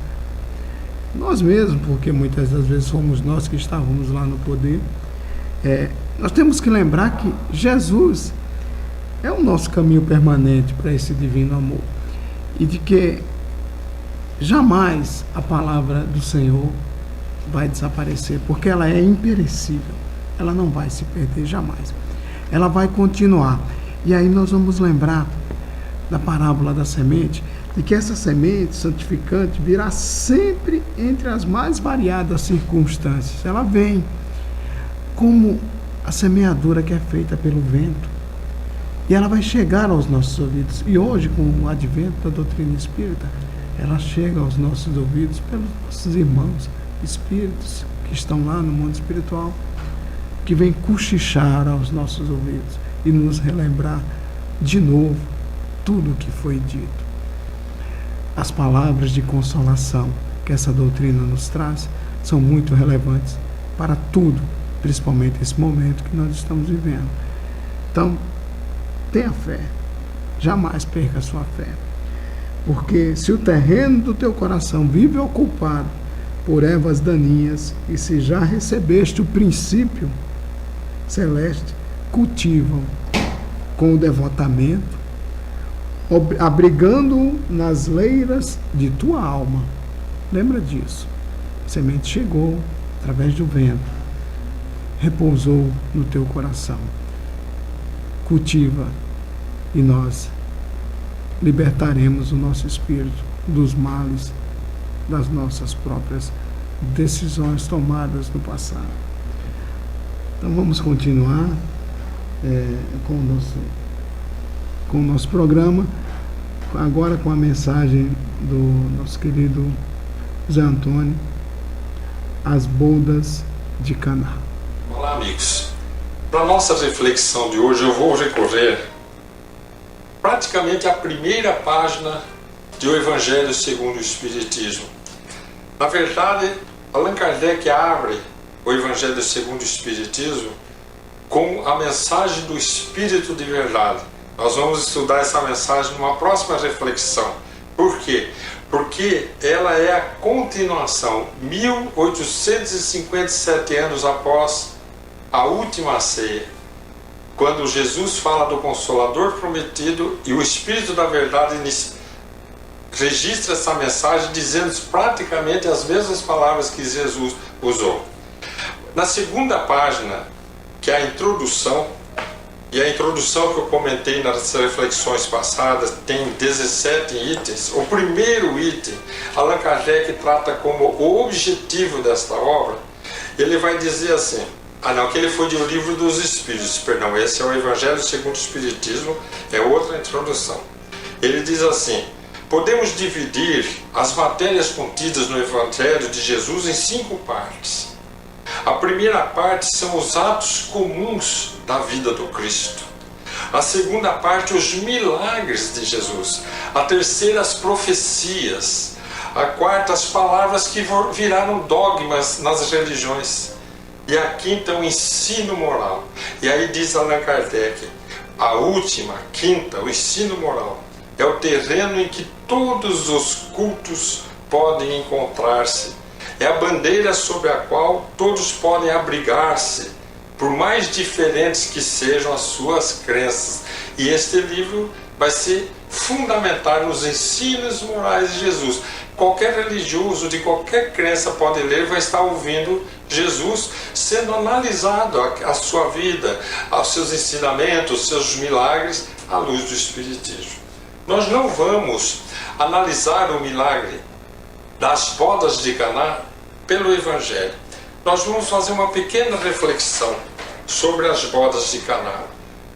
nós mesmos, porque muitas das vezes fomos nós que estávamos lá no poder, nós temos que lembrar que Jesus é o nosso caminho permanente para esse divino amor, e de que jamais a palavra do Senhor vai desaparecer, porque ela é imperecível, ela não vai se perder jamais, ela vai continuar. E aí nós vamos lembrar da parábola da semente, de que essa semente santificante virá sempre entre as mais variadas circunstâncias. Ela vem como a semeadura que é feita pelo vento, e ela vai chegar aos nossos ouvidos. E hoje, com o advento da doutrina espírita, ela chega aos nossos ouvidos pelos nossos irmãos espíritos que estão lá no mundo espiritual, que vem cochichar aos nossos ouvidos e nos relembrar de novo tudo o que foi dito. As palavras de consolação que essa doutrina nos traz são muito relevantes para tudo, principalmente esse momento que nós estamos vivendo. Então, tenha fé, jamais perca a sua fé, porque se o terreno do teu coração vive ocupado por ervas daninhas, e se já recebeste o princípio celeste, cultiva-o com o devotamento, abrigando-o nas leiras de tua alma. Lembra disso. A semente chegou através do vento, repousou no teu coração. Cultiva, e nós libertaremos o nosso espírito dos males das nossas próprias decisões tomadas no passado. Então vamos continuar com o nosso programa, agora com a mensagem do nosso querido Zé Antônio, As Bodas de Caná. Olá, amigos. Para a nossa reflexão de hoje, eu vou recorrer praticamente à primeira página do Evangelho segundo o Espiritismo. Na verdade, Allan Kardec abre o Evangelho segundo o Espiritismo com a mensagem do Espírito de Verdade. Nós vamos estudar essa mensagem numa próxima reflexão. Por quê? Porque ela é a continuação, 1857 anos após a última ceia, quando Jesus fala do Consolador prometido e o Espírito da Verdade registra essa mensagem dizendo praticamente as mesmas palavras que Jesus usou. Na segunda página, que é a introdução, e a introdução que eu comentei nas reflexões passadas tem 17 itens. O primeiro item, Allan Kardec trata como o objetivo desta obra. Ele vai dizer assim: Ah não, aquele foi do Livro dos Espíritos, perdão, esse é o Evangelho segundo o Espiritismo, é outra introdução. Ele diz assim: podemos dividir as matérias contidas no Evangelho de Jesus em 5 partes. A primeira parte são os atos comuns da vida do Cristo. A segunda parte, os milagres de Jesus. A terceira, as profecias. A quarta, as palavras que viraram dogmas nas religiões. E a quinta, o ensino moral. E aí diz Allan Kardec, a última, quinta, o ensino moral, é o terreno em que todos os cultos podem encontrar-se. É a bandeira sobre a qual todos podem abrigar-se, por mais diferentes que sejam as suas crenças. E este livro vai ser fundamental nos ensinos morais de Jesus. Qualquer religioso de qualquer crença pode ler, vai estar ouvindo Jesus sendo analisado a sua vida, os seus ensinamentos, os seus milagres, à luz do Espiritismo. Nós não vamos analisar o milagre das bodas de Caná pelo Evangelho. Nós vamos fazer uma pequena reflexão sobre as bodas de Caná.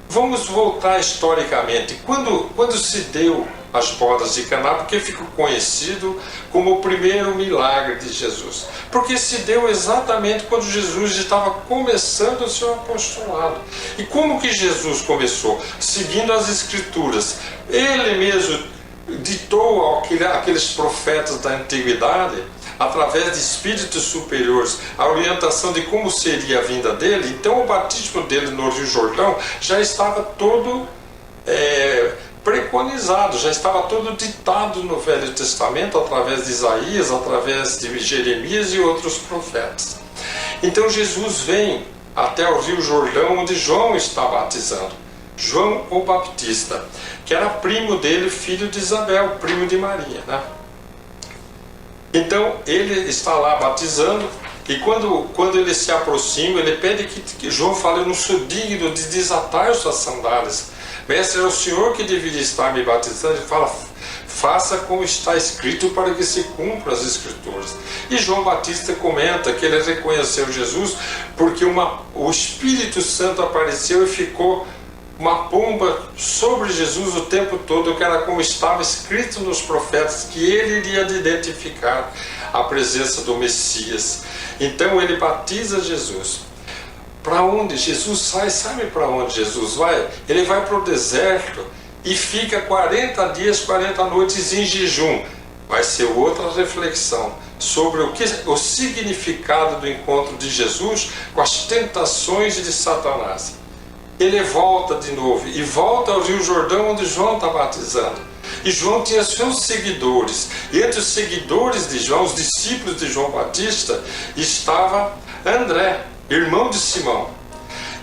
Vamos voltar historicamente. Quando se deu as bodas de Caná, porque ficou conhecido como o primeiro milagre de Jesus? Porque se deu exatamente quando Jesus estava começando o seu apostolado. E como que Jesus começou? Seguindo as Escrituras. Ele mesmo ditou àqueles profetas da antiguidade, através de espíritos superiores, a orientação de como seria a vinda dele. Então o batismo dele no Rio Jordão já estava todo preconizado, já estava todo ditado no Velho Testamento, através de Isaías, através de Jeremias e outros profetas. Então Jesus vem até o Rio Jordão, onde João está batizando, João o Baptista, que era primo dele, filho de Isabel, primo de Maria, né? Então ele está lá batizando, e quando ele se aproxima, ele pede que João fale: eu não sou digno de desatar suas sandálias. Mestre, é o Senhor que deveria estar me batizando. Ele fala: faça como está escrito, para que se cumpra as Escrituras. E João Batista comenta que ele reconheceu Jesus porque o Espírito Santo apareceu e ficou uma pomba sobre Jesus o tempo todo, que era como estava escrito nos profetas, que ele iria identificar a presença do Messias. Então ele batiza Jesus. Para onde Jesus sai? Sabe para onde Jesus vai? Ele vai para o deserto e fica 40 dias, 40 noites em jejum. Vai ser outra reflexão sobre o significado do encontro de Jesus com as tentações de Satanás. Ele volta de novo e volta ao Rio Jordão, onde João está batizando. E João tinha seus seguidores. E entre os seguidores de João, os discípulos de João Batista, estava André, irmão de Simão.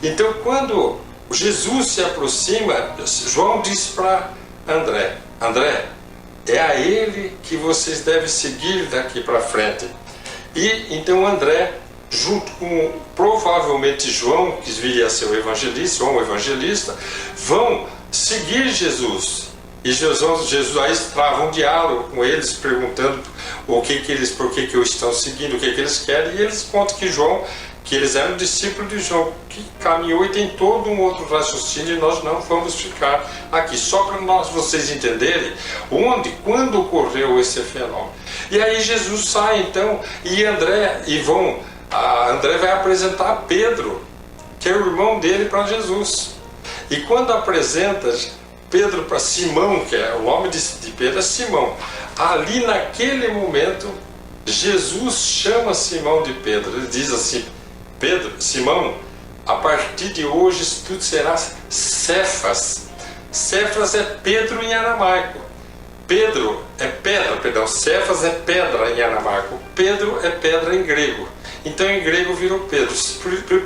Então, quando Jesus se aproxima, João diz para André: André, é a ele que vocês devem seguir daqui para frente. E então André, junto com provavelmente João, que viria a ser o evangelista, João o evangelista, vão seguir Jesus. E Jesus aí trava um diálogo com eles, perguntando por que o estão seguindo, o que eles querem, e eles contam que eles eram discípulos de João, que caminhou e tem todo um outro raciocínio, e nós não vamos ficar aqui, só para vocês entenderem quando ocorreu esse fenômeno. E aí Jesus sai então, e André vai apresentar a Pedro, que é o irmão dele, para Jesus. E quando apresenta Pedro para Simão, que é o nome de Pedro é Simão, ali naquele momento Jesus chama Simão de Pedro. Ele diz assim: Pedro, Simão, a partir de hoje tu serás Cefas. Cefas é Pedro em aramaico. Pedro é pedra, perdão, Cefas é pedra em aramaico. Pedro é pedra em grego. Então em grego virou Pedro.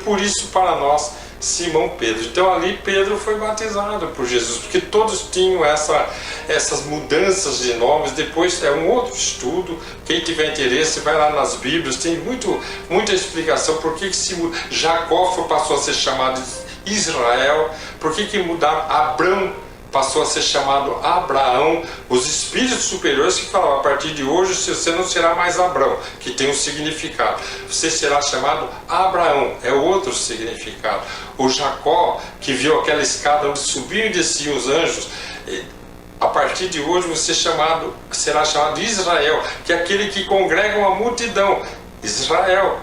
Por isso para nós, Simão Pedro. Então ali Pedro foi batizado por Jesus, porque todos tinham essas mudanças de nomes. Depois é um outro estudo. Quem tiver interesse vai lá nas Bíblias, tem muita explicação por que Jacó passou a ser chamado de Israel, por que mudaram Abrão passou a ser chamado Abraão. Os espíritos superiores que falavam, a partir de hoje você não será mais Abrão, que tem um significado. Você será chamado Abraão, é outro significado. O Jacó, que viu aquela escada onde subiam e desciam os anjos, a partir de hoje você será chamado Israel, que é aquele que congrega uma multidão. Israel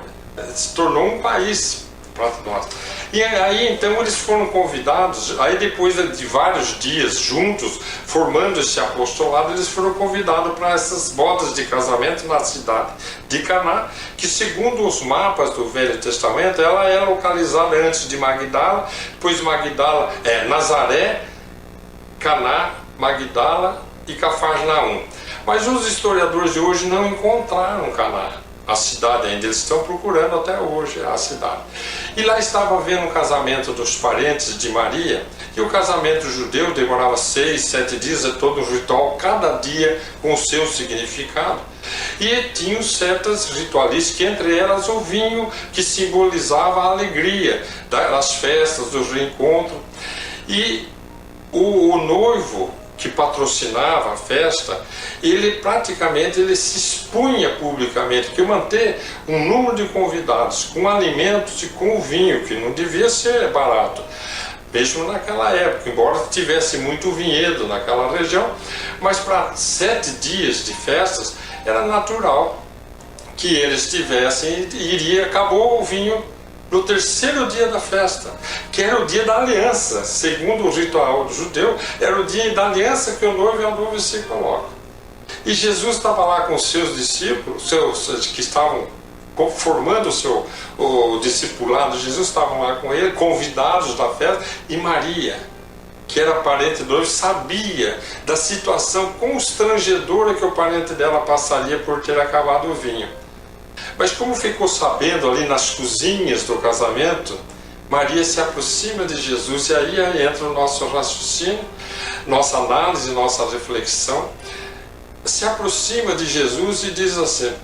se tornou um país para nós. E aí então eles foram convidados, aí depois de vários dias juntos, formando esse apostolado, eles foram convidados para essas bodas de casamento na cidade de Caná, que segundo os mapas do Velho Testamento, ela é localizada antes de Magdala, depois Magdala é Nazaré, Caná, Magdala e Cafarnaum. Mas os historiadores de hoje não encontraram Caná, a cidade ainda, eles estão procurando até hoje a cidade. E lá estava havendo um casamento dos parentes de Maria, e o casamento judeu demorava 6, 7 dias, é todo um ritual, cada dia com o seu significado. E tinham certas ritualísticas, entre elas o vinho, que simbolizava a alegria das festas, dos reencontros. E o noivo, que patrocinava a festa, ele praticamente se expunha publicamente, que manter um número de convidados com alimentos e com o vinho, que não devia ser barato, mesmo naquela época, embora tivesse muito vinhedo naquela região, mas para 7 dias de festas era natural que eles tivessem, acabou o vinho no 3º dia da festa, que era o dia da aliança. Segundo o ritual judeu, era o dia da aliança que o noivo e a noiva se colocam. E Jesus estava lá com os seus discípulos, que estavam formando o discipulado. Jesus estava lá com ele, convidados da festa, e Maria, que era parente do noivo, sabia da situação constrangedora que o parente dela passaria por ter acabado o vinho. Mas como ficou sabendo ali nas cozinhas do casamento, Maria se aproxima de Jesus, e aí entra o nosso raciocínio, nossa análise, nossa reflexão. Se aproxima de Jesus e diz assim: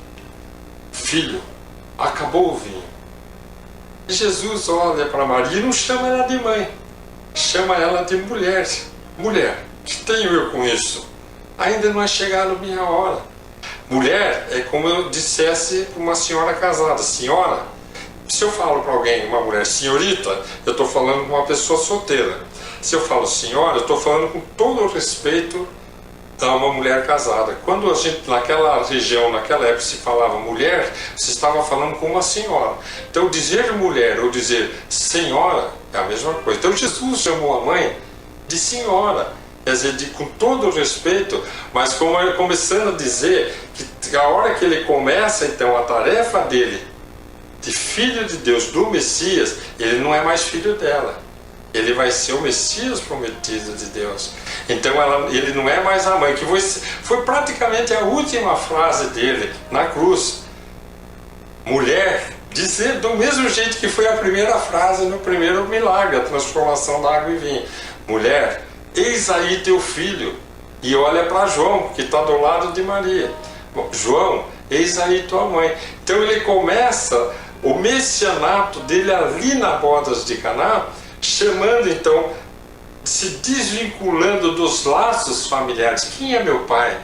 filho, acabou o vinho. E Jesus olha para Maria e não chama ela de mãe, chama ela de mulher. Mulher, que tenho eu com isso? Ainda não é chegado a minha hora. Mulher é como eu dissesse para uma senhora casada: senhora. Se eu falo para alguém, uma mulher, senhorita, eu estou falando com uma pessoa solteira. Se eu falo senhora, eu estou falando com todo o respeito a uma mulher casada. Quando a gente, naquela região, naquela época, se falava mulher, se estava falando com uma senhora. Então dizer mulher ou dizer senhora é a mesma coisa. Então Jesus chamou a mãe de senhora, quer dizer, com todo o respeito, mas começando a dizer que a hora que ele começa então a tarefa dele de filho de Deus, do Messias, ele não é mais filho dela, ele vai ser o Messias prometido de Deus. Então ele não é mais a mãe, que foi praticamente a última frase dele na cruz. Mulher, dizer do mesmo jeito que foi a primeira frase no primeiro milagre, a transformação da água em vinho. Mulher, eis aí teu filho. E olha para João, que está do lado de Maria. Bom, João, eis aí tua mãe. Então ele começa o messianato dele ali na bodas de Caná, chamando então, se desvinculando dos laços familiares. Quem é meu pai?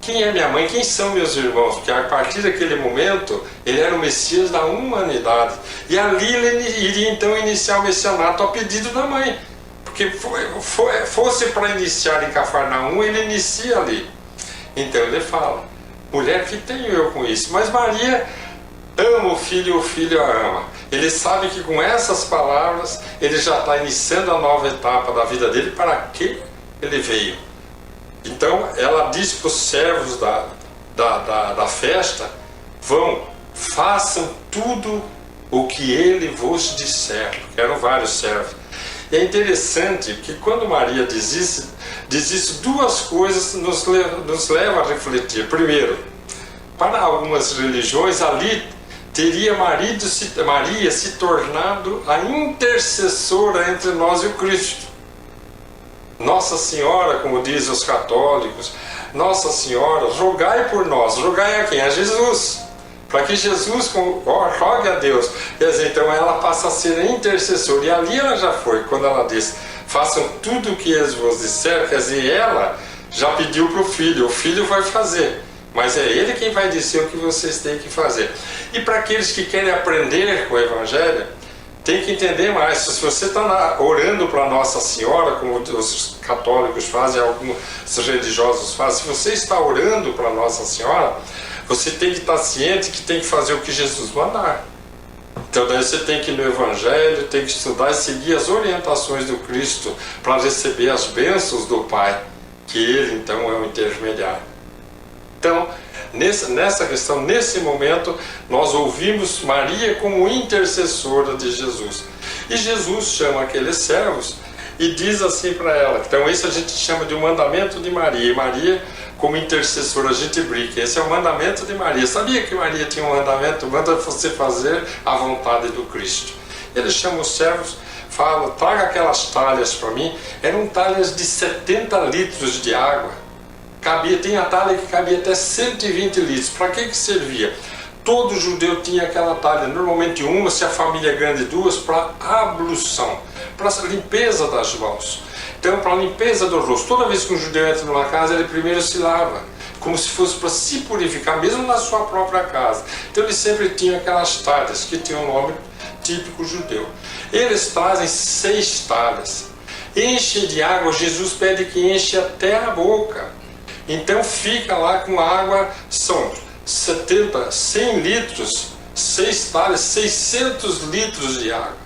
Quem é minha mãe? Quem são meus irmãos? Porque a partir daquele momento ele era o Messias da humanidade. E ali ele iria então iniciar o messianato a pedido da mãe. Porque fosse para iniciar em Cafarnaum, ele inicia ali. Então ele fala: mulher, que tenho eu com isso? Mas Maria ama o filho a ama. Ele sabe que com essas palavras ele já está iniciando a nova etapa da vida dele, para que ele veio. Então ela diz para os servos da festa: vão, façam tudo o que ele vos disser. Porque eram vários servos. E é interessante que quando Maria diz isso, duas coisas nos levam a refletir. Primeiro, para algumas religiões, ali teria Maria se tornado a intercessora entre nós e o Cristo. Nossa Senhora, como dizem os católicos, Nossa Senhora, rogai por nós. Rogai a quem? A Jesus. Para que Jesus rogue a Deus. Quer dizer, então ela passa a ser intercessora. E ali ela já foi, quando ela diz: façam tudo o que eles vos disser. Quer dizer, ela já pediu para o filho vai fazer, mas é ele quem vai dizer o que vocês têm que fazer. E para aqueles que querem aprender com o Evangelho, tem que entender mais. Se você está orando para Nossa Senhora, como os católicos fazem, alguns religiosos fazem, se você está orando para Nossa Senhora, você tem que estar ciente que tem que fazer o que Jesus mandar. Então daí você tem que ir no Evangelho, tem que estudar e seguir as orientações do Cristo para receber as bênçãos do Pai, que Ele então é o intermediário. Então, nessa questão, nesse momento, nós ouvimos Maria como intercessora de Jesus. E Jesus chama aqueles servos e diz assim para ela. Então isso a gente chama de um mandamento de Maria. E Maria, como intercessora, a gente brinca. Esse é o mandamento de Maria. Sabia que Maria tinha um mandamento? Manda você fazer a vontade do Cristo. Ele chama os servos, fala, traga aquelas talhas para mim. Eram talhas de 70 litros de água. Tinha talha que cabia até 120 litros. Para que servia? Todo judeu tinha aquela talha, normalmente uma, se a família é grande, duas, para ablução, para a limpeza das mãos. Então, para a limpeza do rosto. Toda vez que um judeu entra numa casa, ele primeiro se lava, como se fosse para se purificar, mesmo na sua própria casa. Então, eles sempre tinham aquelas talhas, que tinham um nome típico judeu. Eles trazem 6 talhas. Enche de água, Jesus pede que enche até a boca. Então fica lá com água, são 100 litros, 6 talhas, 600 litros de água.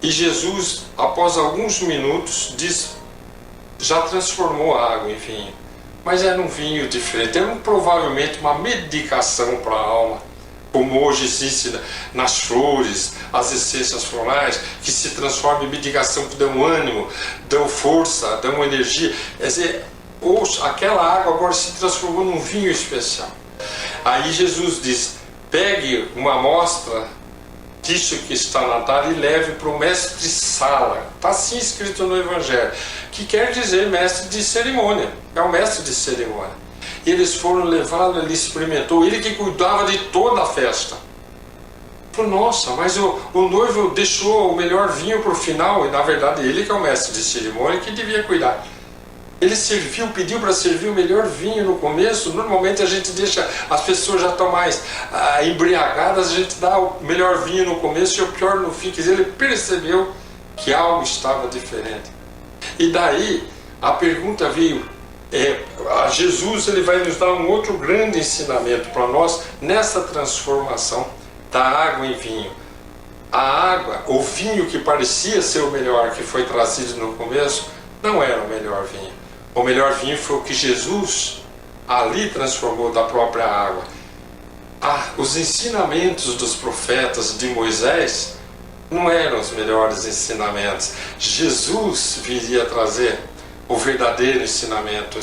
E Jesus, após alguns minutos, já transformou a água em vinho. Mas era um vinho diferente, era provavelmente uma medicação para a alma, como hoje existe nas flores, as essências florais, que se transformam em medicação que dão ânimo, dão força, dão energia. Quer dizer, aquela água agora se transformou num vinho especial. Aí Jesus diz, pegue uma amostra disso que está na talha e leve para o mestre Sala. Está assim escrito no Evangelho, que quer dizer mestre de cerimônia, é o mestre de cerimônia. E eles foram levá-lo, ele experimentou, ele que cuidava de toda a festa. Falou, nossa, mas o noivo deixou o melhor vinho para o final, e na verdade ele que é o mestre de cerimônia que devia cuidar. Ele pediu para servir o melhor vinho no começo. Normalmente a gente deixa, as pessoas já estão mais embriagadas, a gente dá o melhor vinho no começo e o pior no fim. Quer dizer, ele percebeu que algo estava diferente. E daí a pergunta veio, Jesus ele vai nos dar um outro grande ensinamento para nós nessa transformação da água em vinho. A água, o vinho que parecia ser o melhor, que foi trazido no começo, não era o melhor vinho. O melhor vinho foi o que Jesus ali transformou da própria água. Os ensinamentos dos profetas de Moisés não eram os melhores ensinamentos. Jesus viria trazer o verdadeiro ensinamento,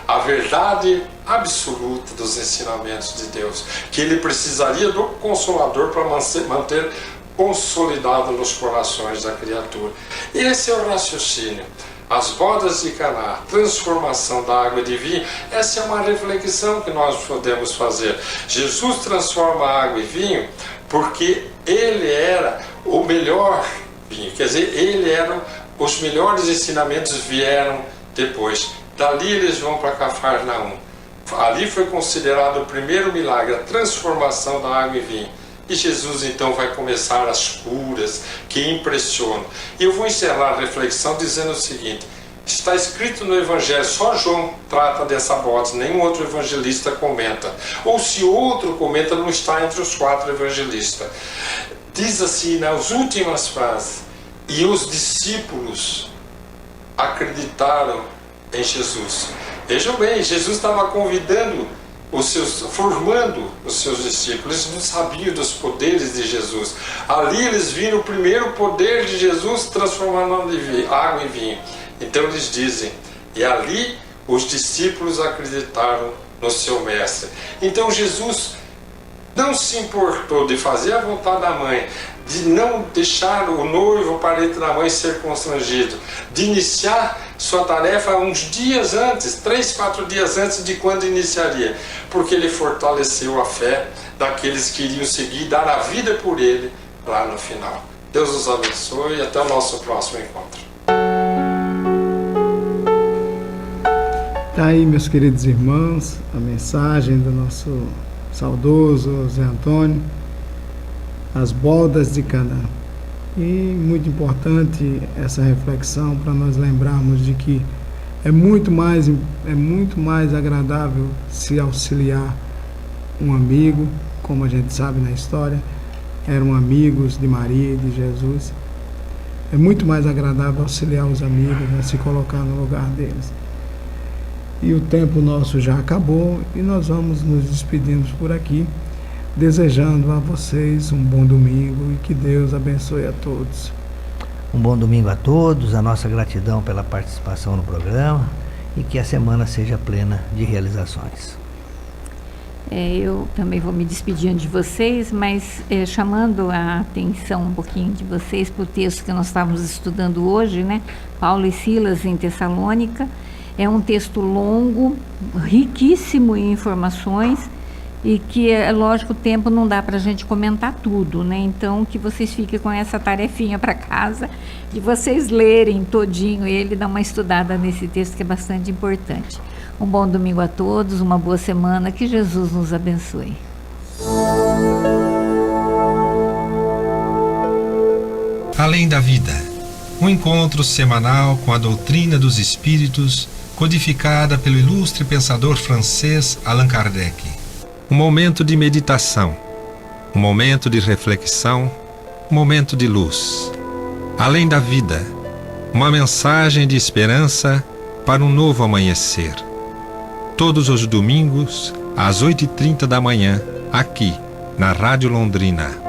a verdade absoluta dos ensinamentos de Deus, que ele precisaria do Consolador para manter consolidado nos corações da criatura. Esse é o raciocínio. As bodas de Caná, transformação da água de vinho, essa é uma reflexão que nós podemos fazer. Jesus transforma a água em vinho porque ele era o melhor vinho, quer dizer, os melhores ensinamentos vieram depois. Dali eles vão para Cafarnaum. Ali foi considerado o primeiro milagre, a transformação da água em vinho. E Jesus então vai começar as curas que impressionam. E eu vou encerrar a reflexão dizendo o seguinte, está escrito no Evangelho, só João trata dessa boda, nenhum outro evangelista comenta. Ou se outro comenta, não está entre os 4 evangelistas. Diz assim nas últimas frases, e os discípulos acreditaram em Jesus. Vejam bem, Jesus estava formando os seus discípulos, eles não sabiam dos poderes de Jesus. Ali eles viram o primeiro poder de Jesus transformando água em vinho. Então eles dizem, e ali os discípulos acreditaram no seu mestre. Então Jesus não se importou de fazer a vontade da mãe, de não deixar o noivo, o parente da mãe, ser constrangido, de iniciar sua tarefa uns dias antes, 3, 4 dias antes de quando iniciaria, porque ele fortaleceu a fé daqueles que iriam seguir e dar a vida por ele lá no final. Deus nos abençoe e até o nosso próximo encontro. Tá aí, meus queridos irmãos, a mensagem do nosso saudoso Zé Antônio, as bodas de Canaã. E muito importante essa reflexão para nós lembrarmos de que é muito mais agradável se auxiliar um amigo, como a gente sabe na história, eram amigos de Maria e de Jesus. É muito mais agradável auxiliar os amigos, né, se colocar no lugar deles. E o tempo nosso já acabou e nós vamos nos despedindo por aqui, desejando a vocês um bom domingo e que Deus abençoe a todos. Um bom domingo a todos, a nossa gratidão pela participação no programa e que a semana seja plena de realizações. Eu também vou me despedindo de vocês, mas chamando a atenção um pouquinho de vocês para o texto que nós estávamos estudando hoje, né? Paulo e Silas em Tessalônica. É um texto longo, riquíssimo em informações e que, é lógico, o tempo não dá para a gente comentar tudo, né? Então, que vocês fiquem com essa tarefinha para casa, de vocês lerem todinho ele, dar uma estudada nesse texto que é bastante importante. Um bom domingo a todos, uma boa semana, que Jesus nos abençoe. Além da vida, um encontro semanal com a doutrina dos espíritos, codificada pelo ilustre pensador francês Allan Kardec. Um momento de meditação, um momento de reflexão, um momento de luz. Além da vida, uma mensagem de esperança para um novo amanhecer. Todos os domingos, às 8h30 da manhã, aqui, na Rádio Londrina.